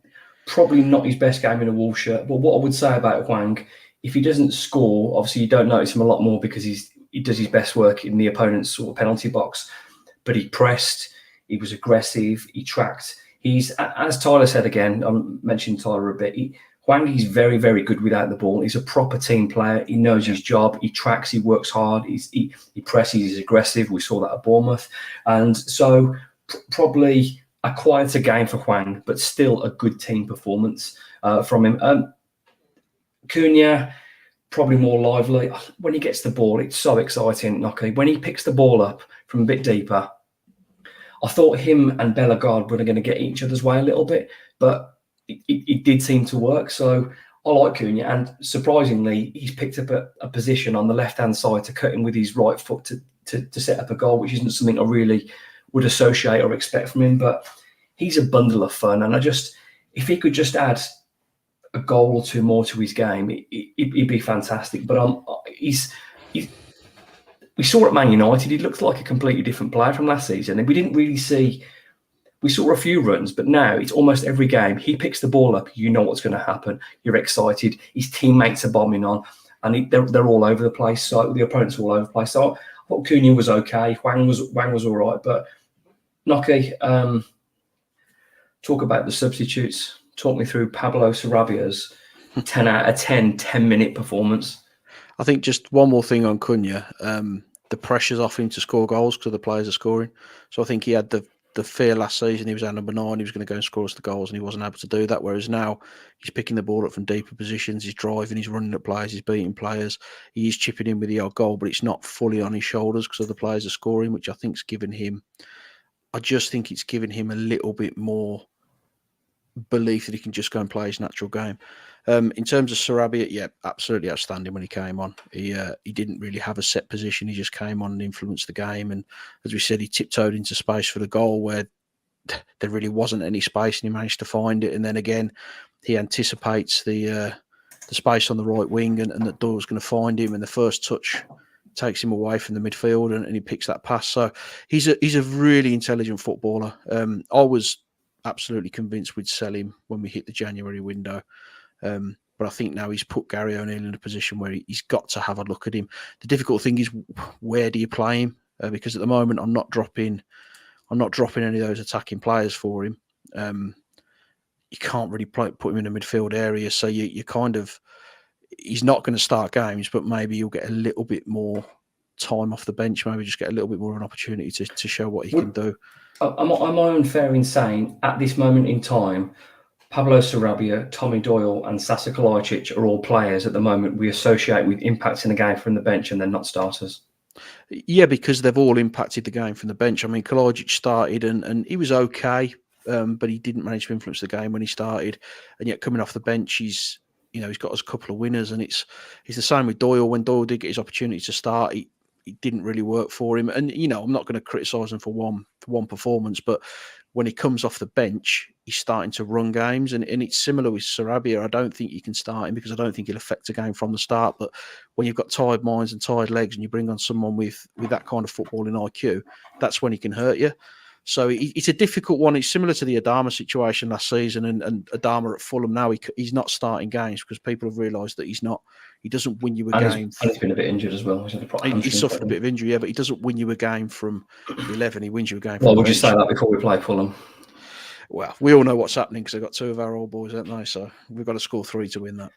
probably not his best game in a Wolves shirt, but what I would say about Hwang, if he doesn't score, obviously you don't notice him a lot more because he does his best work in the opponent's sort of penalty box, but he pressed, he was aggressive, he tracked. He's, as Tyler said again, I mentioned Tyler a bit, Hwang, he's very, very good without the ball. He's a proper team player. He knows his job. He tracks, he works hard, he presses, he's aggressive. We saw that at Bournemouth. And so probably a quieter game for Hwang, but still a good team performance from him. Cunha, probably more lively. When he gets the ball, it's so exciting. Nocky. When he picks the ball up from a bit deeper, I thought him and Bellegarde were going to get each other's way a little bit, but it did seem to work. So I like Cunha, and surprisingly, he's picked up a position on the left-hand side to cut him with his right foot to set up a goal, which isn't something I really would associate or expect from him. But he's a bundle of fun, and if he could just add a goal or two more to his game, it'd be fantastic. But we saw at Man United, he looked like a completely different player from last season, and we didn't really see. We saw a few runs, but now it's almost every game. He picks the ball up, you know what's going to happen. You're excited. His teammates are bombing on, and they're all over the place. So the opponents are all over the place. So I thought Cunha was okay. Hwang was all right, but Nocky, talk about the substitutes. Talk me through Pablo Sarabia's 10 out of 10, 10-minute performance. I think just one more thing on Cunha. The pressure's off him to score goals because the players are scoring. So I think he had the fear last season. He was at number 9. He was going to go and score us the goals, and he wasn't able to do that. Whereas now he's picking the ball up from deeper positions. He's driving. He's running at players. He's beating players. He's chipping in with the odd goal, but it's not fully on his shoulders because the players are scoring, which I think's given him. I just think it's given him a little bit more belief that he can just go and play his natural game. In terms of Sarabia, yeah, absolutely outstanding when he came on. He didn't really have a set position. He just came on and influenced the game. And as we said, he tiptoed into space for the goal where there really wasn't any space, and he managed to find it. And then again, he anticipates the space on the right wing, and that Doyle's going to find him. And the first touch takes him away from the midfield, and he picks that pass. So he's a really intelligent footballer. I was absolutely convinced we'd sell him when we hit the January window. But I think now he's put Gary O'Neill in a position where he's got to have a look at him. The difficult thing is, where do you play him? Because at the moment, I'm not dropping any of those attacking players for him. You can't really put him in a midfield area, so you kind of, he's not going to start games, but maybe you'll get a little bit more time off the bench. Maybe just get a little bit more of an opportunity to show what he can do. Am I unfair in saying at this moment in time, Pablo Sarabia, Tommy Doyle, and Sasa Kalajdzic are all players at the moment we associate with impacting the game from the bench, and they're not starters? Yeah, because they've all impacted the game from the bench. I mean, Kalajdzic started and he was okay, but he didn't manage to influence the game when he started. And yet coming off the bench, he's got us a couple of winners, and it's the same with Doyle. When Doyle did get his opportunity to start, it didn't really work for him. And I'm not going to criticise him for one performance, but when he comes off the bench, he's starting to run games, and it's similar with Sarabia. I don't think you can start him because I don't think he'll affect the game from the start. But when you've got tired minds and tired legs, and you bring on someone with that kind of footballing IQ, that's when he can hurt you. So it's a difficult one. It's similar to the Adama situation last season, and Adama at Fulham now. He's not starting games because people have realised that he doesn't win you a game. And he's been a bit injured as well. He suffered a bit of injury, yeah, but he doesn't win you a game from the 11. He wins you a game from Well, the would you bench. say that before we play Fulham? Well, we all know what's happening because they've got 2 of our old boys, haven't they? So we've got to score 3 to win that.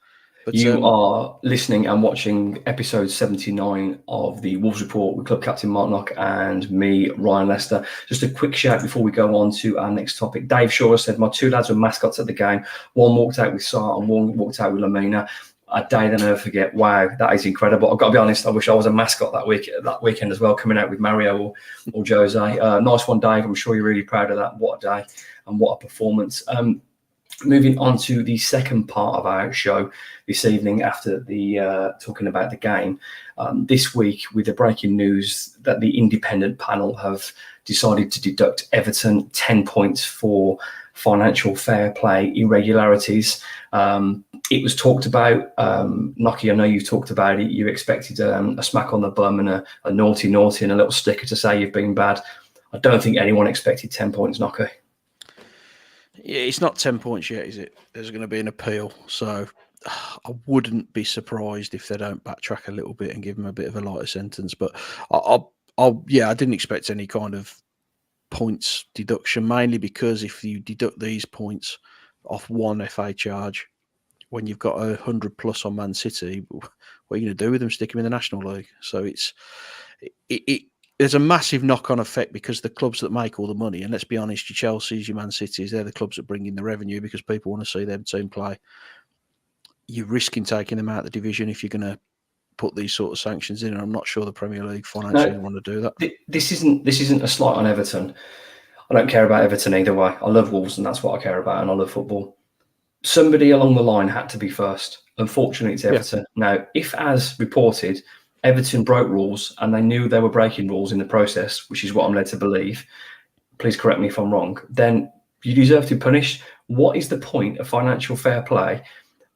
But you are listening and watching episode 79 of the Wolves Report with club captain Mark Knock and me, Ryan Lester. Just a quick shout before we go on to our next topic. Dave Shaw said, my 2 lads were mascots at the game. One walked out with Sarr and one walked out with Lamina. A day that I'll never forget. Wow, that is incredible. I've got to be honest, I wish I was a mascot that weekend as well, coming out with Mario or Jose. Nice one, Dave. I'm sure you're really proud of that. What a day and what a performance. Moving on to the second part of our show this evening after the talking about the game. This week, with the breaking news that the independent panel have decided to deduct Everton 10 points for financial fair play irregularities. It was talked about. Nocky, I know you've talked about it. You expected a smack on the bum and a naughty and a little sticker to say you've been bad. I don't think anyone expected 10 points, Nocky. Yeah, it's not 10 points yet, is it? There's going to be an appeal. So I wouldn't be surprised if they don't backtrack a little bit and give him a bit of a lighter sentence. But I didn't expect any kind of points deduction, mainly because if you deduct these points off one FA charge, when you've got 100 plus on Man City, what are you going to do with them? Stick them in the National League? So there's a massive knock-on effect because the clubs that make all the money, and let's be honest, your Chelsea's, your Man City's, they're the clubs that bring in the revenue because people want to see their team play. You're risking taking them out of the division if you're going to put these sort of sanctions in, and I'm not sure the Premier League financially want to do that. This isn't a slight on Everton. I don't care about Everton either way. I love Wolves, and that's what I care about, and I love football. Somebody along the line had to be first. Unfortunately, it's Everton. Yeah. Now, if, as reported, Everton broke rules and they knew they were breaking rules in the process, which is what I'm led to believe, please correct me if I'm wrong, then you deserve to be punished. What is the point of financial fair play?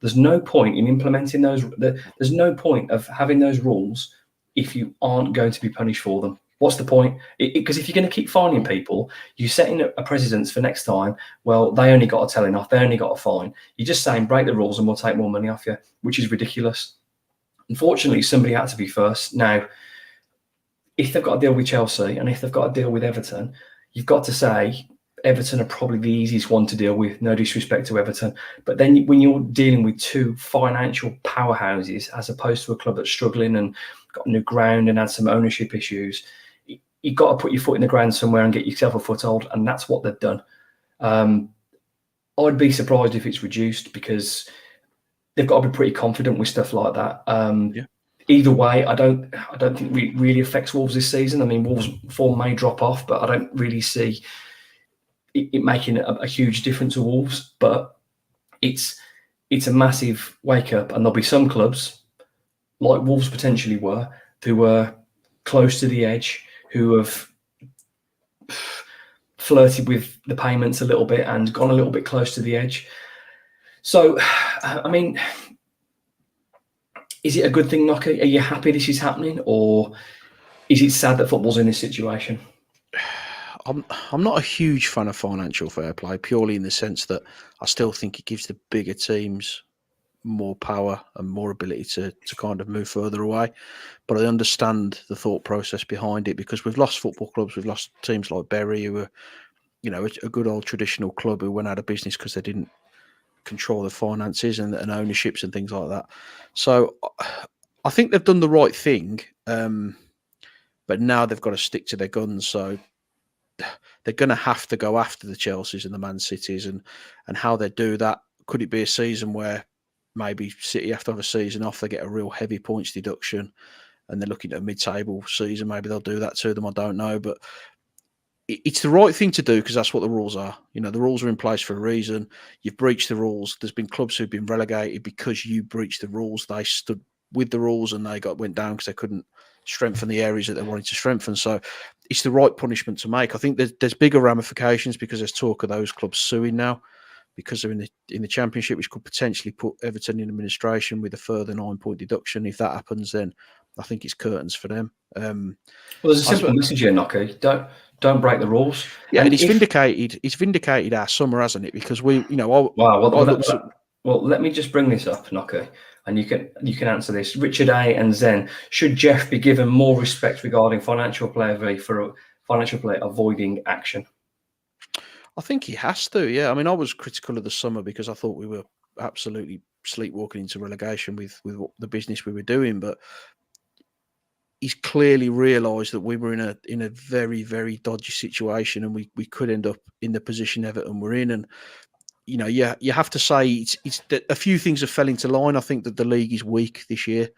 There's no point in implementing those. There's no point of having those rules if you aren't going to be punished for them. What's the point? Because if you're going to keep fining people, you're setting a precedence for next time. Well, they only got a telling off. They only got a fine. You're just saying break the rules and we'll take more money off you, which is ridiculous. Unfortunately, somebody had to be first. Now, if they've got to deal with Chelsea and if they've got to deal with Everton, you've got to say Everton are probably the easiest one to deal with. No disrespect to Everton. But then when you're dealing with 2 financial powerhouses as opposed to a club that's struggling and got new ground and had some ownership issues, you've got to put your foot in the ground somewhere and get yourself a foothold. And that's what they've done. I'd be surprised if it's reduced because they've got to be pretty confident with stuff like that. Either way, I don't think it really affects Wolves this season. I mean, Wolves' form may drop off, but I don't really see it making a huge difference to Wolves. But it's a massive wake up, and there'll be some clubs, like Wolves potentially were, who were close to the edge, who have flirted with the payments a little bit and gone a little bit close to the edge. So, I mean, is it a good thing, Nocky? Are you happy this is happening, or is it sad that football's in this situation? I'm not a huge fan of financial fair play, purely in the sense that I still think it gives the bigger teams more power and more ability to kind of move further away. But I understand the thought process behind it because we've lost football clubs, we've lost teams like Bury, who were, a good old traditional club who went out of business because they didn't control the finances and ownerships and things like that. So I think they've done the right thing, but now they've got to stick to their guns. So they're going to have to go after the Chelseas and the Man Cities, and how they do that. Could it be a season where maybe City have to have a season off, they get a real heavy points deduction, and they're looking at a mid-table season? Maybe they'll do that to them. I don't know, but it's the right thing to do because that's what the rules are. The rules are in place for a reason. You've breached the rules. There's been clubs who've been relegated because you breached the rules. They stood with the rules and they went down because they couldn't strengthen the areas that they wanted to strengthen. So it's the right punishment to make. I think there's bigger ramifications because there's talk of those clubs suing now because they're in the Championship, which could potentially put Everton in administration with a further 9-point deduction. If that happens, then I think it's curtains for them. Well, there's a simple message here, Nocky. Don't break the rules. Yeah, and it's vindicated our summer, hasn't it? Because we, I looked at. Well, let me just bring this up, Nocky, and you can answer this. Richard A and Zen, should Jeff be given more respect regarding financial player for a financial player avoiding action? I think he has to. Yeah, I mean, I was critical of the summer because I thought we were absolutely sleepwalking into relegation with the business we were doing, but he's clearly realised that we were in a very, very dodgy situation, and we could end up in the position Everton were in. And you have to say it's a few things have fell into line. I think that the league is weak this year,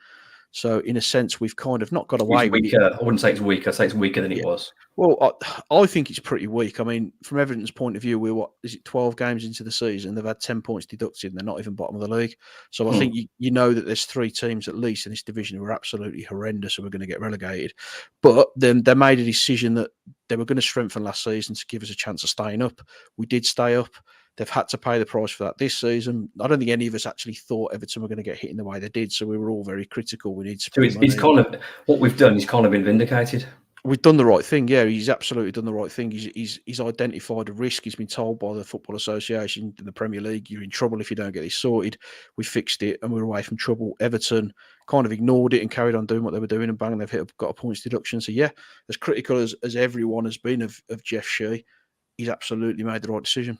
so in a sense we've kind of not got away with it. I wouldn't say it's weaker. I'd say it's weaker than it was. Well, I think it's pretty weak. I mean, from Everton's point of view, we're 12 games into the season? They've had 10 points deducted, and they're not even bottom of the league. So I think you know that there's 3 teams at least in this division who are absolutely horrendous and we're going to get relegated. But then they made a decision that they were going to strengthen last season to give us a chance of staying up. We did stay up. They've had to pay the price for that this season. I don't think any of us actually thought Everton were going to get hit in the way they did, so we were all very critical. We need to. So it's kind of what we've done. He's kind of been vindicated. We've done the right thing. Yeah, he's absolutely done the right thing. He's identified a risk. He's been told by the Football Association in the Premier League, you're in trouble if you don't get this sorted. We fixed it and we're away from trouble. Everton kind of ignored it and carried on doing what they were doing, and bang, they've got a points deduction. So yeah, as critical as everyone has been of Jeff Shea, he's absolutely made the right decision.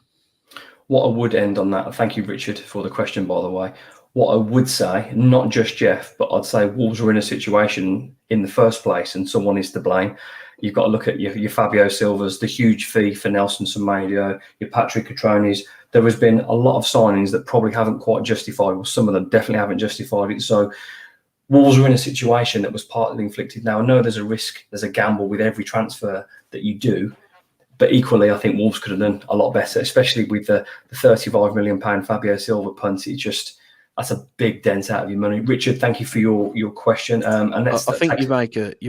What I would end on that, thank you, Richard, for the question, by the way. What I would say, not just Jeff, but I'd say Wolves are in a situation in the first place and someone is to blame. You've got to look at your Fabio Silvas, the huge fee for Nelson Semedo, your Patrick Catronis. There has been a lot of signings that probably haven't quite justified, well, some of them definitely haven't justified it. So Wolves are in a situation that was partly inflicted. Now, I know there's a risk, there's a gamble with every transfer that you do. But equally, I think Wolves could have done a lot better, especially with the £35 million Fabio Silva punt. That's a big dent out of your money. Richard, thank you for your question. And I think you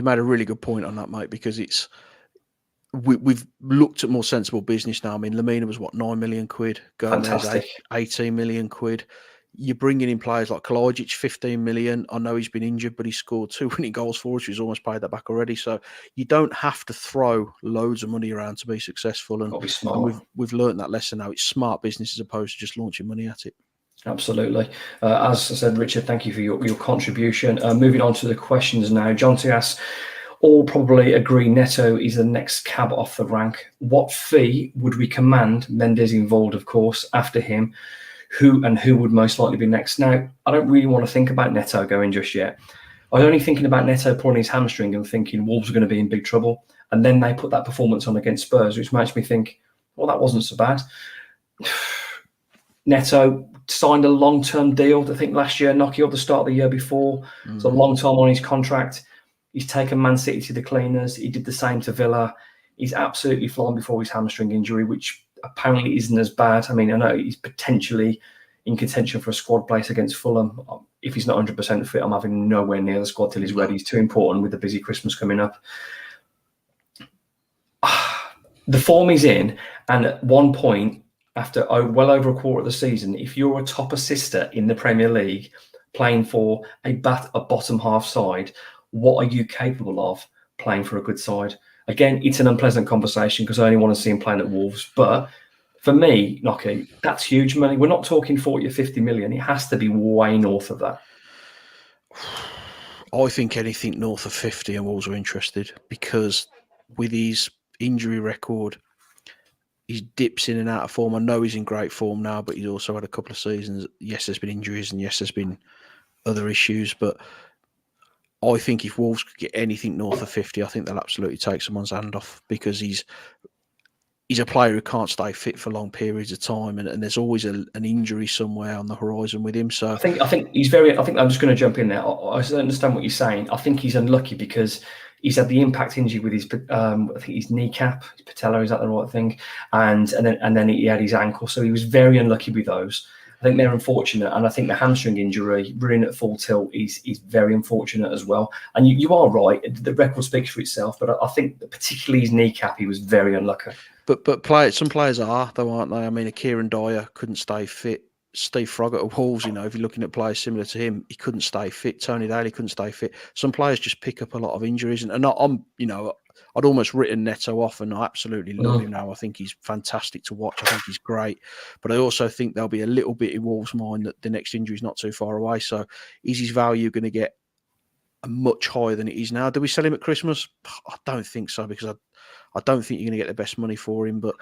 made a really good point on that, mate, because we've looked at more sensible business now. I mean, Lamina was £9 million, Gomez 18 million quid. You're bringing in players like Kalajic, 15 million. I know he's been injured, but he scored 2 winning goals for us. He's almost paid that back already. So you don't have to throw loads of money around to be successful. And we've learned that lesson now. It's smart business as opposed to just launching money at it. Absolutely. As I said, Richard, thank you for your contribution. Moving on to the questions now. John T asks, all probably agree Neto is the next cab off the rank. What fee would we command? Mendes involved, of course, after him. Who would most likely be next? Now, I don't really want to think about Neto going just yet. I was only thinking about Neto pulling his hamstring and thinking Wolves are going to be in big trouble. And then they put that performance on against Spurs, which makes me think, well, that wasn't so bad. Neto signed a long-term deal, I think last year, Nocky at the start of the year before. It's a long time on his contract. He's taken Man City to the cleaners. He did the same to Villa. He's absolutely flying before his hamstring injury, which apparently isn't as bad. I mean, I know he's potentially in contention for a squad place against Fulham. If he's not 100% fit, I'm having nowhere near the squad till he's ready. He's too important with the busy Christmas coming up. The form he's in, and at one point, after well over a quarter of the season, if you're a top assister in the Premier League playing for a bottom half side, what are you capable of playing for a good side? Again, it's an unpleasant conversation because I only want to see him playing at Wolves. But for me, Nocky, that's huge money. We're not talking 40 or 50 million. It has to be way north of that. I think anything north of 50 and Wolves are interested because with his injury record, his dips in and out of form. I know he's in great form now, but he's also had a couple of seasons. Yes, there's been injuries and yes, there's been other issues, but I think if Wolves could get anything north of 50, I think they'll absolutely take someone's hand off because he's a player who can't stay fit for long periods of time, and there's always an injury somewhere on the horizon with him. So I think he's very. I think I'm just going to jump in there. I understand what you're saying. I think he's unlucky because he's had the impact injury with his, I think his kneecap, his patella, is that the right thing? And then he had his ankle, so he was very unlucky with those. I think they're unfortunate, and I think the hamstring injury, running at full tilt, is very unfortunate as well. And you are right; the record speaks for itself. But I think that particularly his kneecap, he was very unlucky. But some players are though, aren't they? I mean, Kieran Dyer couldn't stay fit Steve Froggatt of Wolves, if you're looking at players similar to him, he couldn't stay fit. Tony Daly couldn't stay fit. Some players just pick up a lot of injuries, and I'd almost written Neto off, and I absolutely love him now. I think he's fantastic to watch. I think he's great, but I also think there'll be a little bit in Wolves' mind that the next injury is not too far away. So, is his value going to get much higher than it is now? Do we sell him at Christmas? I don't think so, because I don't think you're going to get the best money for him, but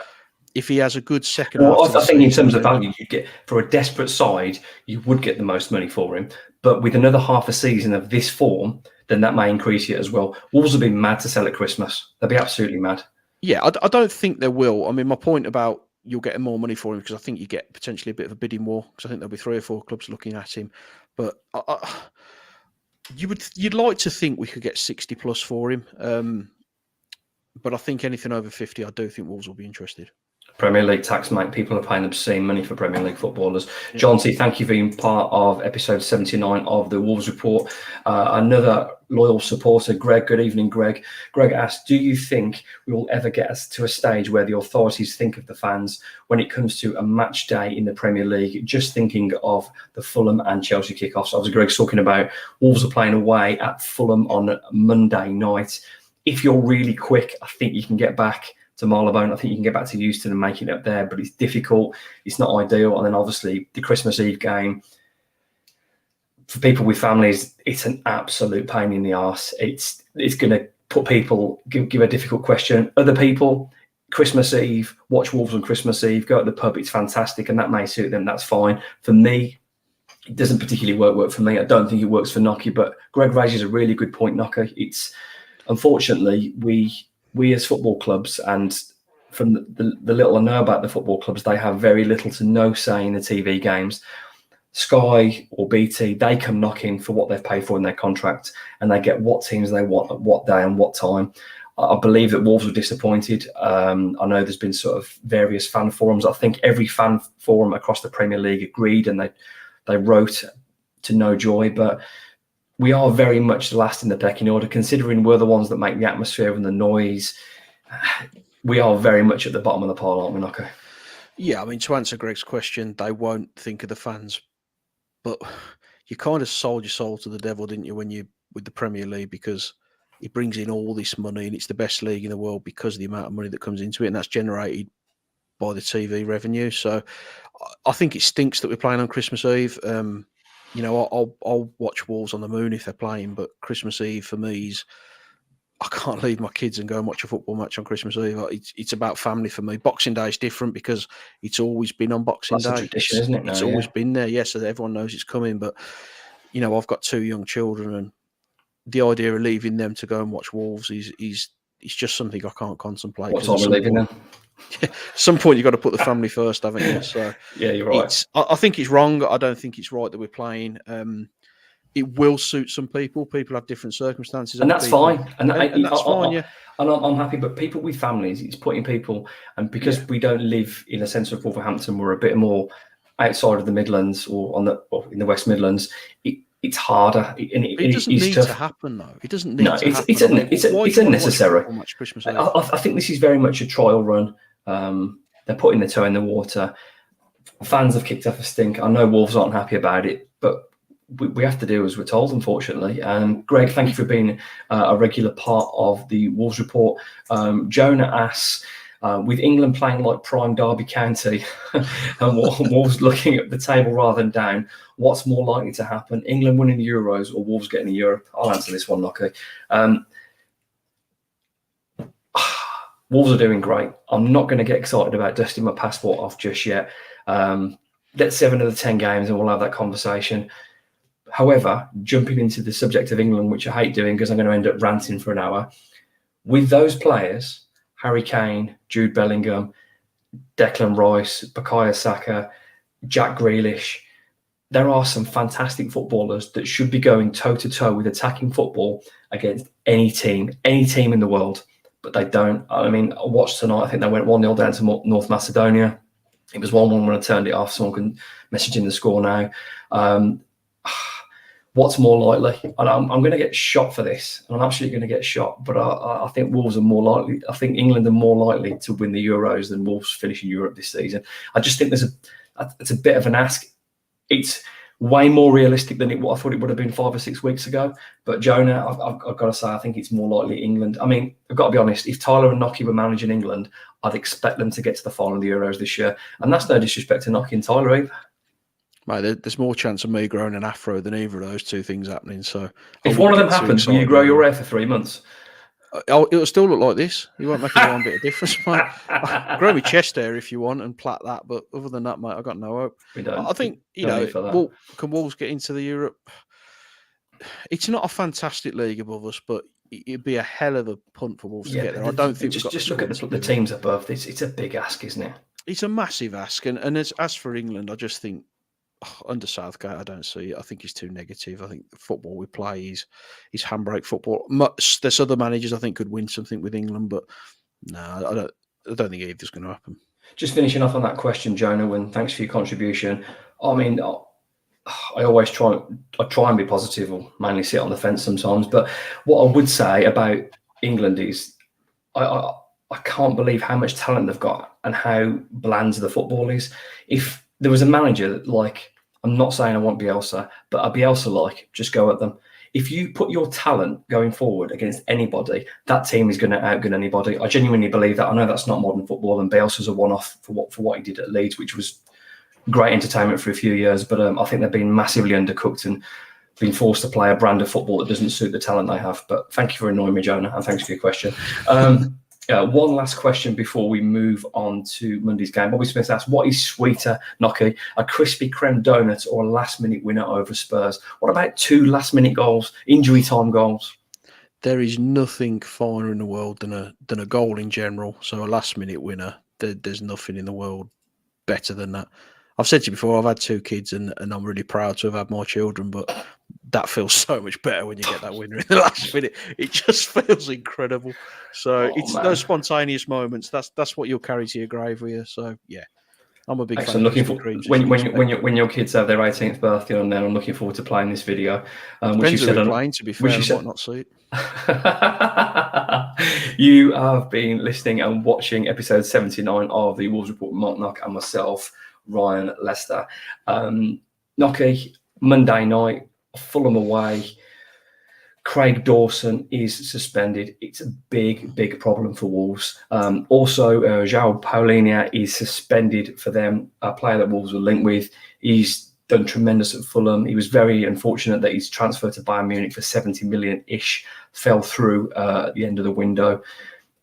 if he has a good second half, I think in terms of value, you get for a desperate side, you would get the most money for him. But with another half a season of this form, then that may increase it as well. Wolves will be mad to sell at Christmas. They'll be absolutely mad. Yeah, I don't think they will. I mean, my point about you'll get more money for him, because I think you get potentially a bit of a bidding war, because I think there'll be 3 or 4 clubs looking at him. But you'd like to think we could get 60 plus for him. But I think anything over 50, I do think Wolves will be interested. Premier League tax, mate. People are paying obscene money for Premier League footballers. Yeah. John C, thank you for being part of episode 79 of the Wolves Report. Another loyal supporter, Greg. Good evening, Greg. Greg asked, do you think we will ever get us to a stage where the authorities think of the fans when it comes to a match day in the Premier League? Just thinking of the Fulham and Chelsea kickoffs. Obviously, Greg's talking about Wolves are playing away at Fulham on Monday night. If you're really quick, I think you can get back to Marylebone. I think you can get back to Euston and make it up there, but it's difficult. It's not ideal. And then obviously the Christmas Eve game, for people with families, it's an absolute pain in the arse. It's going to put people, give a difficult question. Other people, Christmas Eve, watch Wolves on Christmas Eve, go to the pub, it's fantastic, and that may suit them, that's fine. For me, it doesn't particularly work for me. I don't think it works for Nocky, but Greg raises a really good point, Nocky. It's, unfortunately, we as football clubs, and from the little I know about the football clubs, they have very little to no say in the TV games. Sky or BT, they come knocking for what they've paid for in their contract, and they get what teams they want at what day and what time. I believe that Wolves were disappointed. I know there's been sort of various fan forums. I think every fan forum across the Premier League agreed, and they wrote to no joy, but we are very much the last in the pecking order, considering we're the ones that make the atmosphere and the noise. We are very much at the bottom of the pile, aren't we, Nocco? Yeah, I mean, to answer Greg's question, they won't think of the fans, but you kind of sold your soul to the devil, didn't you, when you with the Premier League, because it brings in all this money and it's the best league in the world because of the amount of money that comes into it, and that's generated by the TV revenue. So I think it stinks that we're playing on Christmas Eve. I'll watch Wolves on the Moon if they're playing, but Christmas Eve for me is, I can't leave my kids and go and watch a football match on Christmas Eve. It's about family for me. Boxing Day is different because it's always been on Boxing Day. That's a tradition, isn't it? It's always been there, yes, so that everyone knows it's coming. But I've got 2 young children, and the idea of leaving them to go and watch Wolves is just something I can't contemplate. What time are we leaving them? At some point, you've got to put the family first, haven't you? So yeah, you're right. I think it's wrong. I don't think it's right that we're playing. It will suit some people. People have different circumstances, and that's fine. And that's fine. Yeah, and I'm happy. But people with families, it's putting people, and because we don't live in a sense of Wolverhampton, we're a bit more outside of the Midlands or in the West Midlands. It's harder. It doesn't need to happen, though. It doesn't need to happen. It's unnecessary. I think this is very much a trial run. They're putting their toe in the water. Fans have kicked up a stink. I know Wolves aren't happy about it, but we have to do as we're told, unfortunately. Greg, thank you for being a regular part of the Wolves Report. Jonah asks, with England playing like prime Derby County and Wolves looking at the table rather than down, what's more likely to happen? England winning the Euros or Wolves getting the Europe? I'll answer this one, Lockie. Wolves are doing great. I'm not going to get excited about dusting my passport off just yet. Let's 7 of the 10 games and we'll have that conversation. However, jumping into the subject of England, which I hate doing because I'm going to end up ranting for an hour, with those players, Harry Kane, Jude Bellingham, Declan Rice, Bukayo Saka, Jack Grealish, there are some fantastic footballers that should be going toe-to-toe with attacking football against any team in the world, but they don't. I mean, I watched tonight, I think they went 1-0 down to North Macedonia. It was 1-1 when I turned it off. Someone can message in the score now. What's more likely? I'm going to get shot for this. I'm absolutely going to get shot. But I think Wolves are more likely. I think England are more likely to win the Euros than Wolves finish in Europe this season. I just think it's a bit of an ask. it's way more realistic than I thought it would have been 5 or 6 weeks ago. But Jonah, I've got to say, I think it's more likely England. I mean, I've got to be honest, if Tyler and Nocky were managing England, I'd expect them to get to the final of the Euros this year. And that's no disrespect to Nocky and Tyler either. Mate, there's more chance of me growing an afro than either of those two things happening. So if one of them happens, will you grow your hair for 3 months? It'll still look like this. You won't make a one bit of difference, mate. Grow my chest hair if you want and plait that, but other than that, mate, I've got no hope. I think, can Wolves get into the Europe? It's not a fantastic league above us, but it'd be a hell of a punt for Wolves to get there. I don't think just look at the teams above. It's a big ask, isn't it? It's a massive ask, and as for England, I just think under Southgate, I don't see it. I think he's too negative. I think the football we play is handbrake football. There's other managers I think could win something with England, but no, I don't think either's going to happen. Just finishing off on that question, Jonah, and thanks for your contribution. I mean, I always try and be positive, or mainly sit on the fence sometimes. But what I would say about England is I can't believe how much talent they've got and how bland the football is. If there was a manager like, I'm not saying I want Bielsa, but a Bielsa just go at them. If you put your talent going forward against anybody, that team is going to outgun anybody. I genuinely believe that. I know that's not modern football, and Bielsa's a one-off for what he did at Leeds, which was great entertainment for a few years. But I think they've been massively undercooked and been forced to play a brand of football that doesn't suit the talent they have. But thank you for annoying me, Jonah, and thanks for your question. One last question before we move on to Monday's game. Bobby Smith asks, what is sweeter, Nocky, a Krispy Kreme donut or a last-minute winner over Spurs? What about 2 last-minute goals, injury time goals? There is nothing finer in the world than a goal in general. So a last-minute winner, there's nothing in the world better than that. I've said to you before, I've had 2 kids and I'm really proud to have had my children, but that feels so much better when you get that winner in the last minute. It just feels incredible. So those spontaneous moments. That's what you'll carry to your grave with you. So yeah, I'm a big fan. Looking for when your kids have their 18th birthday on there. I'm looking forward to playing this video. Which you said playing, to be fair, I might not see it. You have been listening and watching episode 79 of the Wolves Report. Mark Knock and myself, Ryan Lester. Nocky, Monday night, Fulham away. Craig Dawson is suspended. It's a big problem for Wolves. Also, João Paulinho is suspended for them, a player that Wolves were linked with. He's done tremendous at Fulham. He was very unfortunate that his transfer to Bayern Munich for 70 million-ish fell through at the end of the window.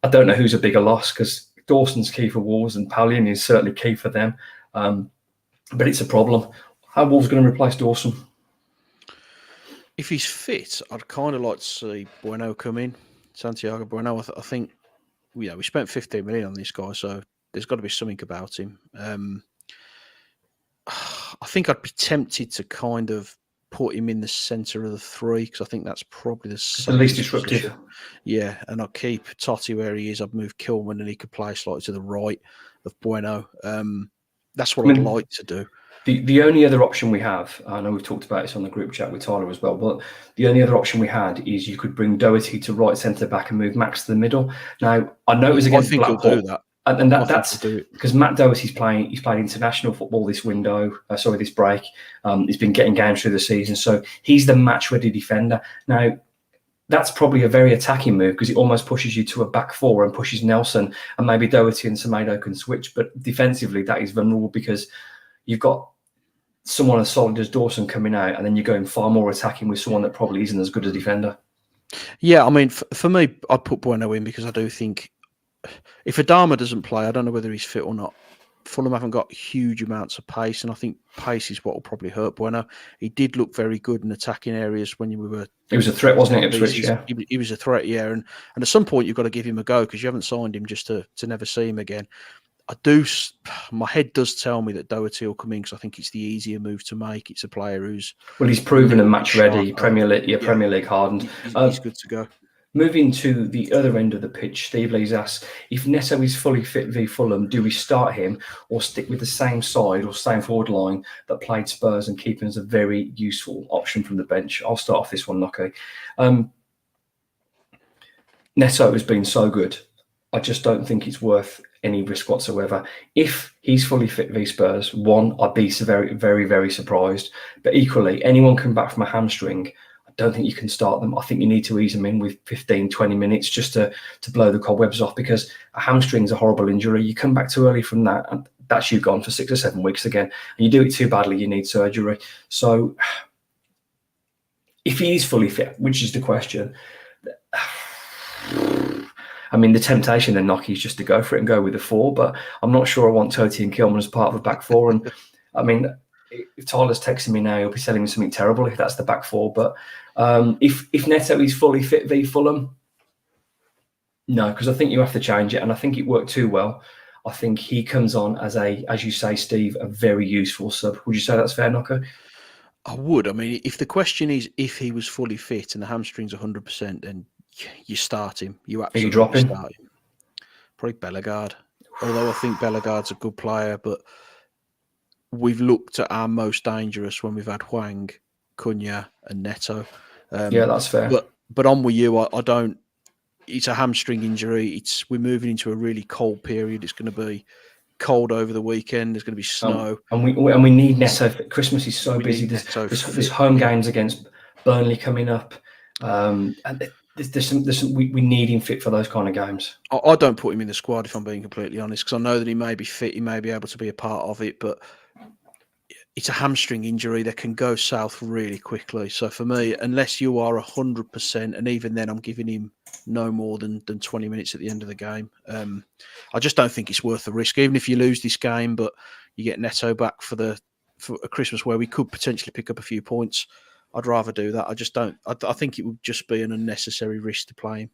I don't know who's a bigger loss, because Dawson's key for Wolves and Paulinho is certainly key for them. But it's a problem. How are Wolves going to replace Dawson? If he's fit, I'd kind of like to see Bueno come in. Santiago Bueno. I think we spent 15 million on this guy, so there's got to be something about him. I think I'd be tempted to kind of put him in the centre of the 3, because I think that's probably the least disruptive. Position. Yeah, and I'll keep Totti where he is. I'd move Kilman and he could play slightly to the right of Bueno. That's what I'd like to do. The only other option we have, I know we've talked about this on the group chat with Tyler as well, but the only other option we had is you could bring Doherty to right centre back and move Max to the middle. Now, I know it was against Blackpool. I think he'll do that. And that's because Matt Doherty's playing. He's played international football this this break. He's been getting games through the season, so he's the match-ready defender. Now, that's probably a very attacking move, because it almost pushes you to a back 4 and pushes Nelson, and maybe Doherty and Semedo can switch. But defensively, that is vulnerable, because you've got someone as solid as Dawson coming out, and then you're going far more attacking with someone that probably isn't as good a defender. Yeah, I mean, for me, I'd put Bueno in, because I do think if Adama doesn't play, I don't know whether he's fit or not. Fulham haven't got huge amounts of pace, and I think pace is what will probably hurt Bueno. He did look very good in attacking areas when we were. He was a threat, wasn't it, Ipswich? Yeah, he was a threat, yeah. And at some point, you've got to give him a go, because you haven't signed him just to never see him again. My head does tell me that Doherty will come in, because I think it's the easier move to make. It's a player who's he's proven and match ready, Premier League hardened. He's good to go. Moving to the other end of the pitch, Steve Lees asks, if Neto is fully fit v Fulham, do we start him or stick with the same side or same forward line that played Spurs and keep him as a very useful option from the bench? I'll start off this one, Nocky. Neto has been so good. I just don't think it's worth any risk whatsoever. If he's fully fit v Spurs, one, I'd be very, very, very surprised. But equally, anyone coming back from a hamstring, I don't think you can start them. I think you need to ease them in with 15, 20 minutes just to blow the cobwebs off, because a hamstring's a horrible injury. You come back too early from that, and that's you gone for 6 or 7 weeks again. And you do it too badly, you need surgery. So if he is fully fit, which is the question, I mean, the temptation then, Nocky, is just to go for it and go with the 4, but I'm not sure I want Totti and Kilman as part of a back 4. And I mean, if Tyler's texting me now, he'll be telling me something terrible if that's the back 4. But if Neto is fully fit v Fulham, no, because I think you have to change it, and I think it worked too well. I think he comes on as as you say, Steve, a very useful sub. Would you say that's fair, Nocco? I would. I mean, if the question is if he was fully fit and the hamstring's 100%, then you start him. You absolutely start him. Probably Bellegarde. Although I think Bellegarde's a good player, but we've looked at our most dangerous when we've had Hwang, Cunha, and Neto. Yeah, that's fair. But on with you, I don't. It's a hamstring injury. We're moving into a really cold period. It's going to be cold over the weekend. There's going to be snow, and we need Neto. Christmas is so busy. There's home games against Burnley coming up, and we need him fit for those kind of games. I don't put him in the squad, if I'm being completely honest, because I know that he may be fit, he may be able to be a part of it, but it's a hamstring injury that can go south really quickly. So for me, unless you are 100%, and even then I'm giving him no more than 20 minutes at the end of the game, I just don't think it's worth the risk. Even if you lose this game, but you get Neto back for a Christmas where we could potentially pick up a few points, I'd rather do that. I just don't. I think it would just be an unnecessary risk to play him.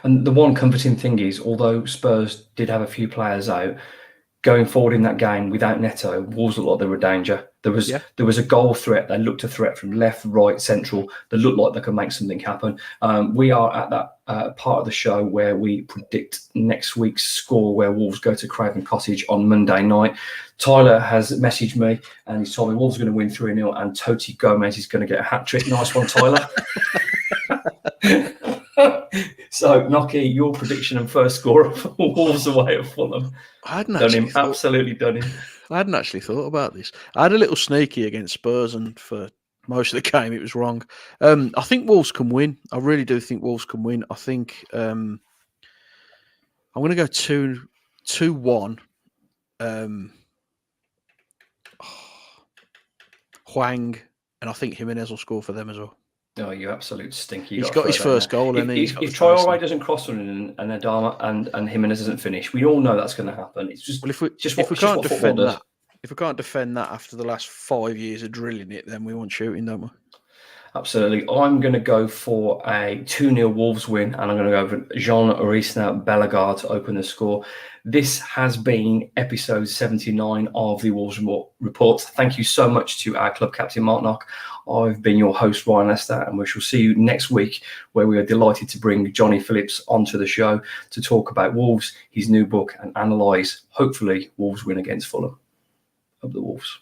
And the one comforting thing is, although Spurs did have a few players out, going forward in that game without Neto, Wolves looked like they were in danger. There was a goal threat. They looked a threat from left, right, central. They looked like they could make something happen. We are at that part of the show where we predict next week's score, where Wolves go to Craven Cottage on Monday night. Tyler has messaged me and he's told me Wolves are going to win 3-0 and Totti Gomez is going to get a hat-trick. Nice one, Tyler. So, Nocky, your prediction and first score of Wolves away at Fulham. I hadn't absolutely done him. I hadn't actually thought about this. I had a little sneaky against Spurs, and for most of the game, it was wrong. I think Wolves can win. I really do think Wolves can win. I think I'm going to go 2-1. Hwang, and I think Jimenez will score for them as well. Oh, you absolute stinky! He's got his first goal, and if Traore doesn't cross on and Adama and Jimenez doesn't finish, we all know that's going to happen. It's just if we can't defend that after the last 5 years of drilling it, then we want shooting, don't we? Absolutely. I'm going to go for a 2-0 Wolves win, and I'm going to go for Jean Orisna Bellegarde to open the score. This has been episode 79 of the Wolves Report. Thank you so much to our club captain, Mark Knock. I've been your host, Ryan Lester, and we shall see you next week, where we are delighted to bring Johnny Phillips onto the show to talk about Wolves, his new book, and analyse, hopefully, Wolves win against Fulham. Up the Wolves.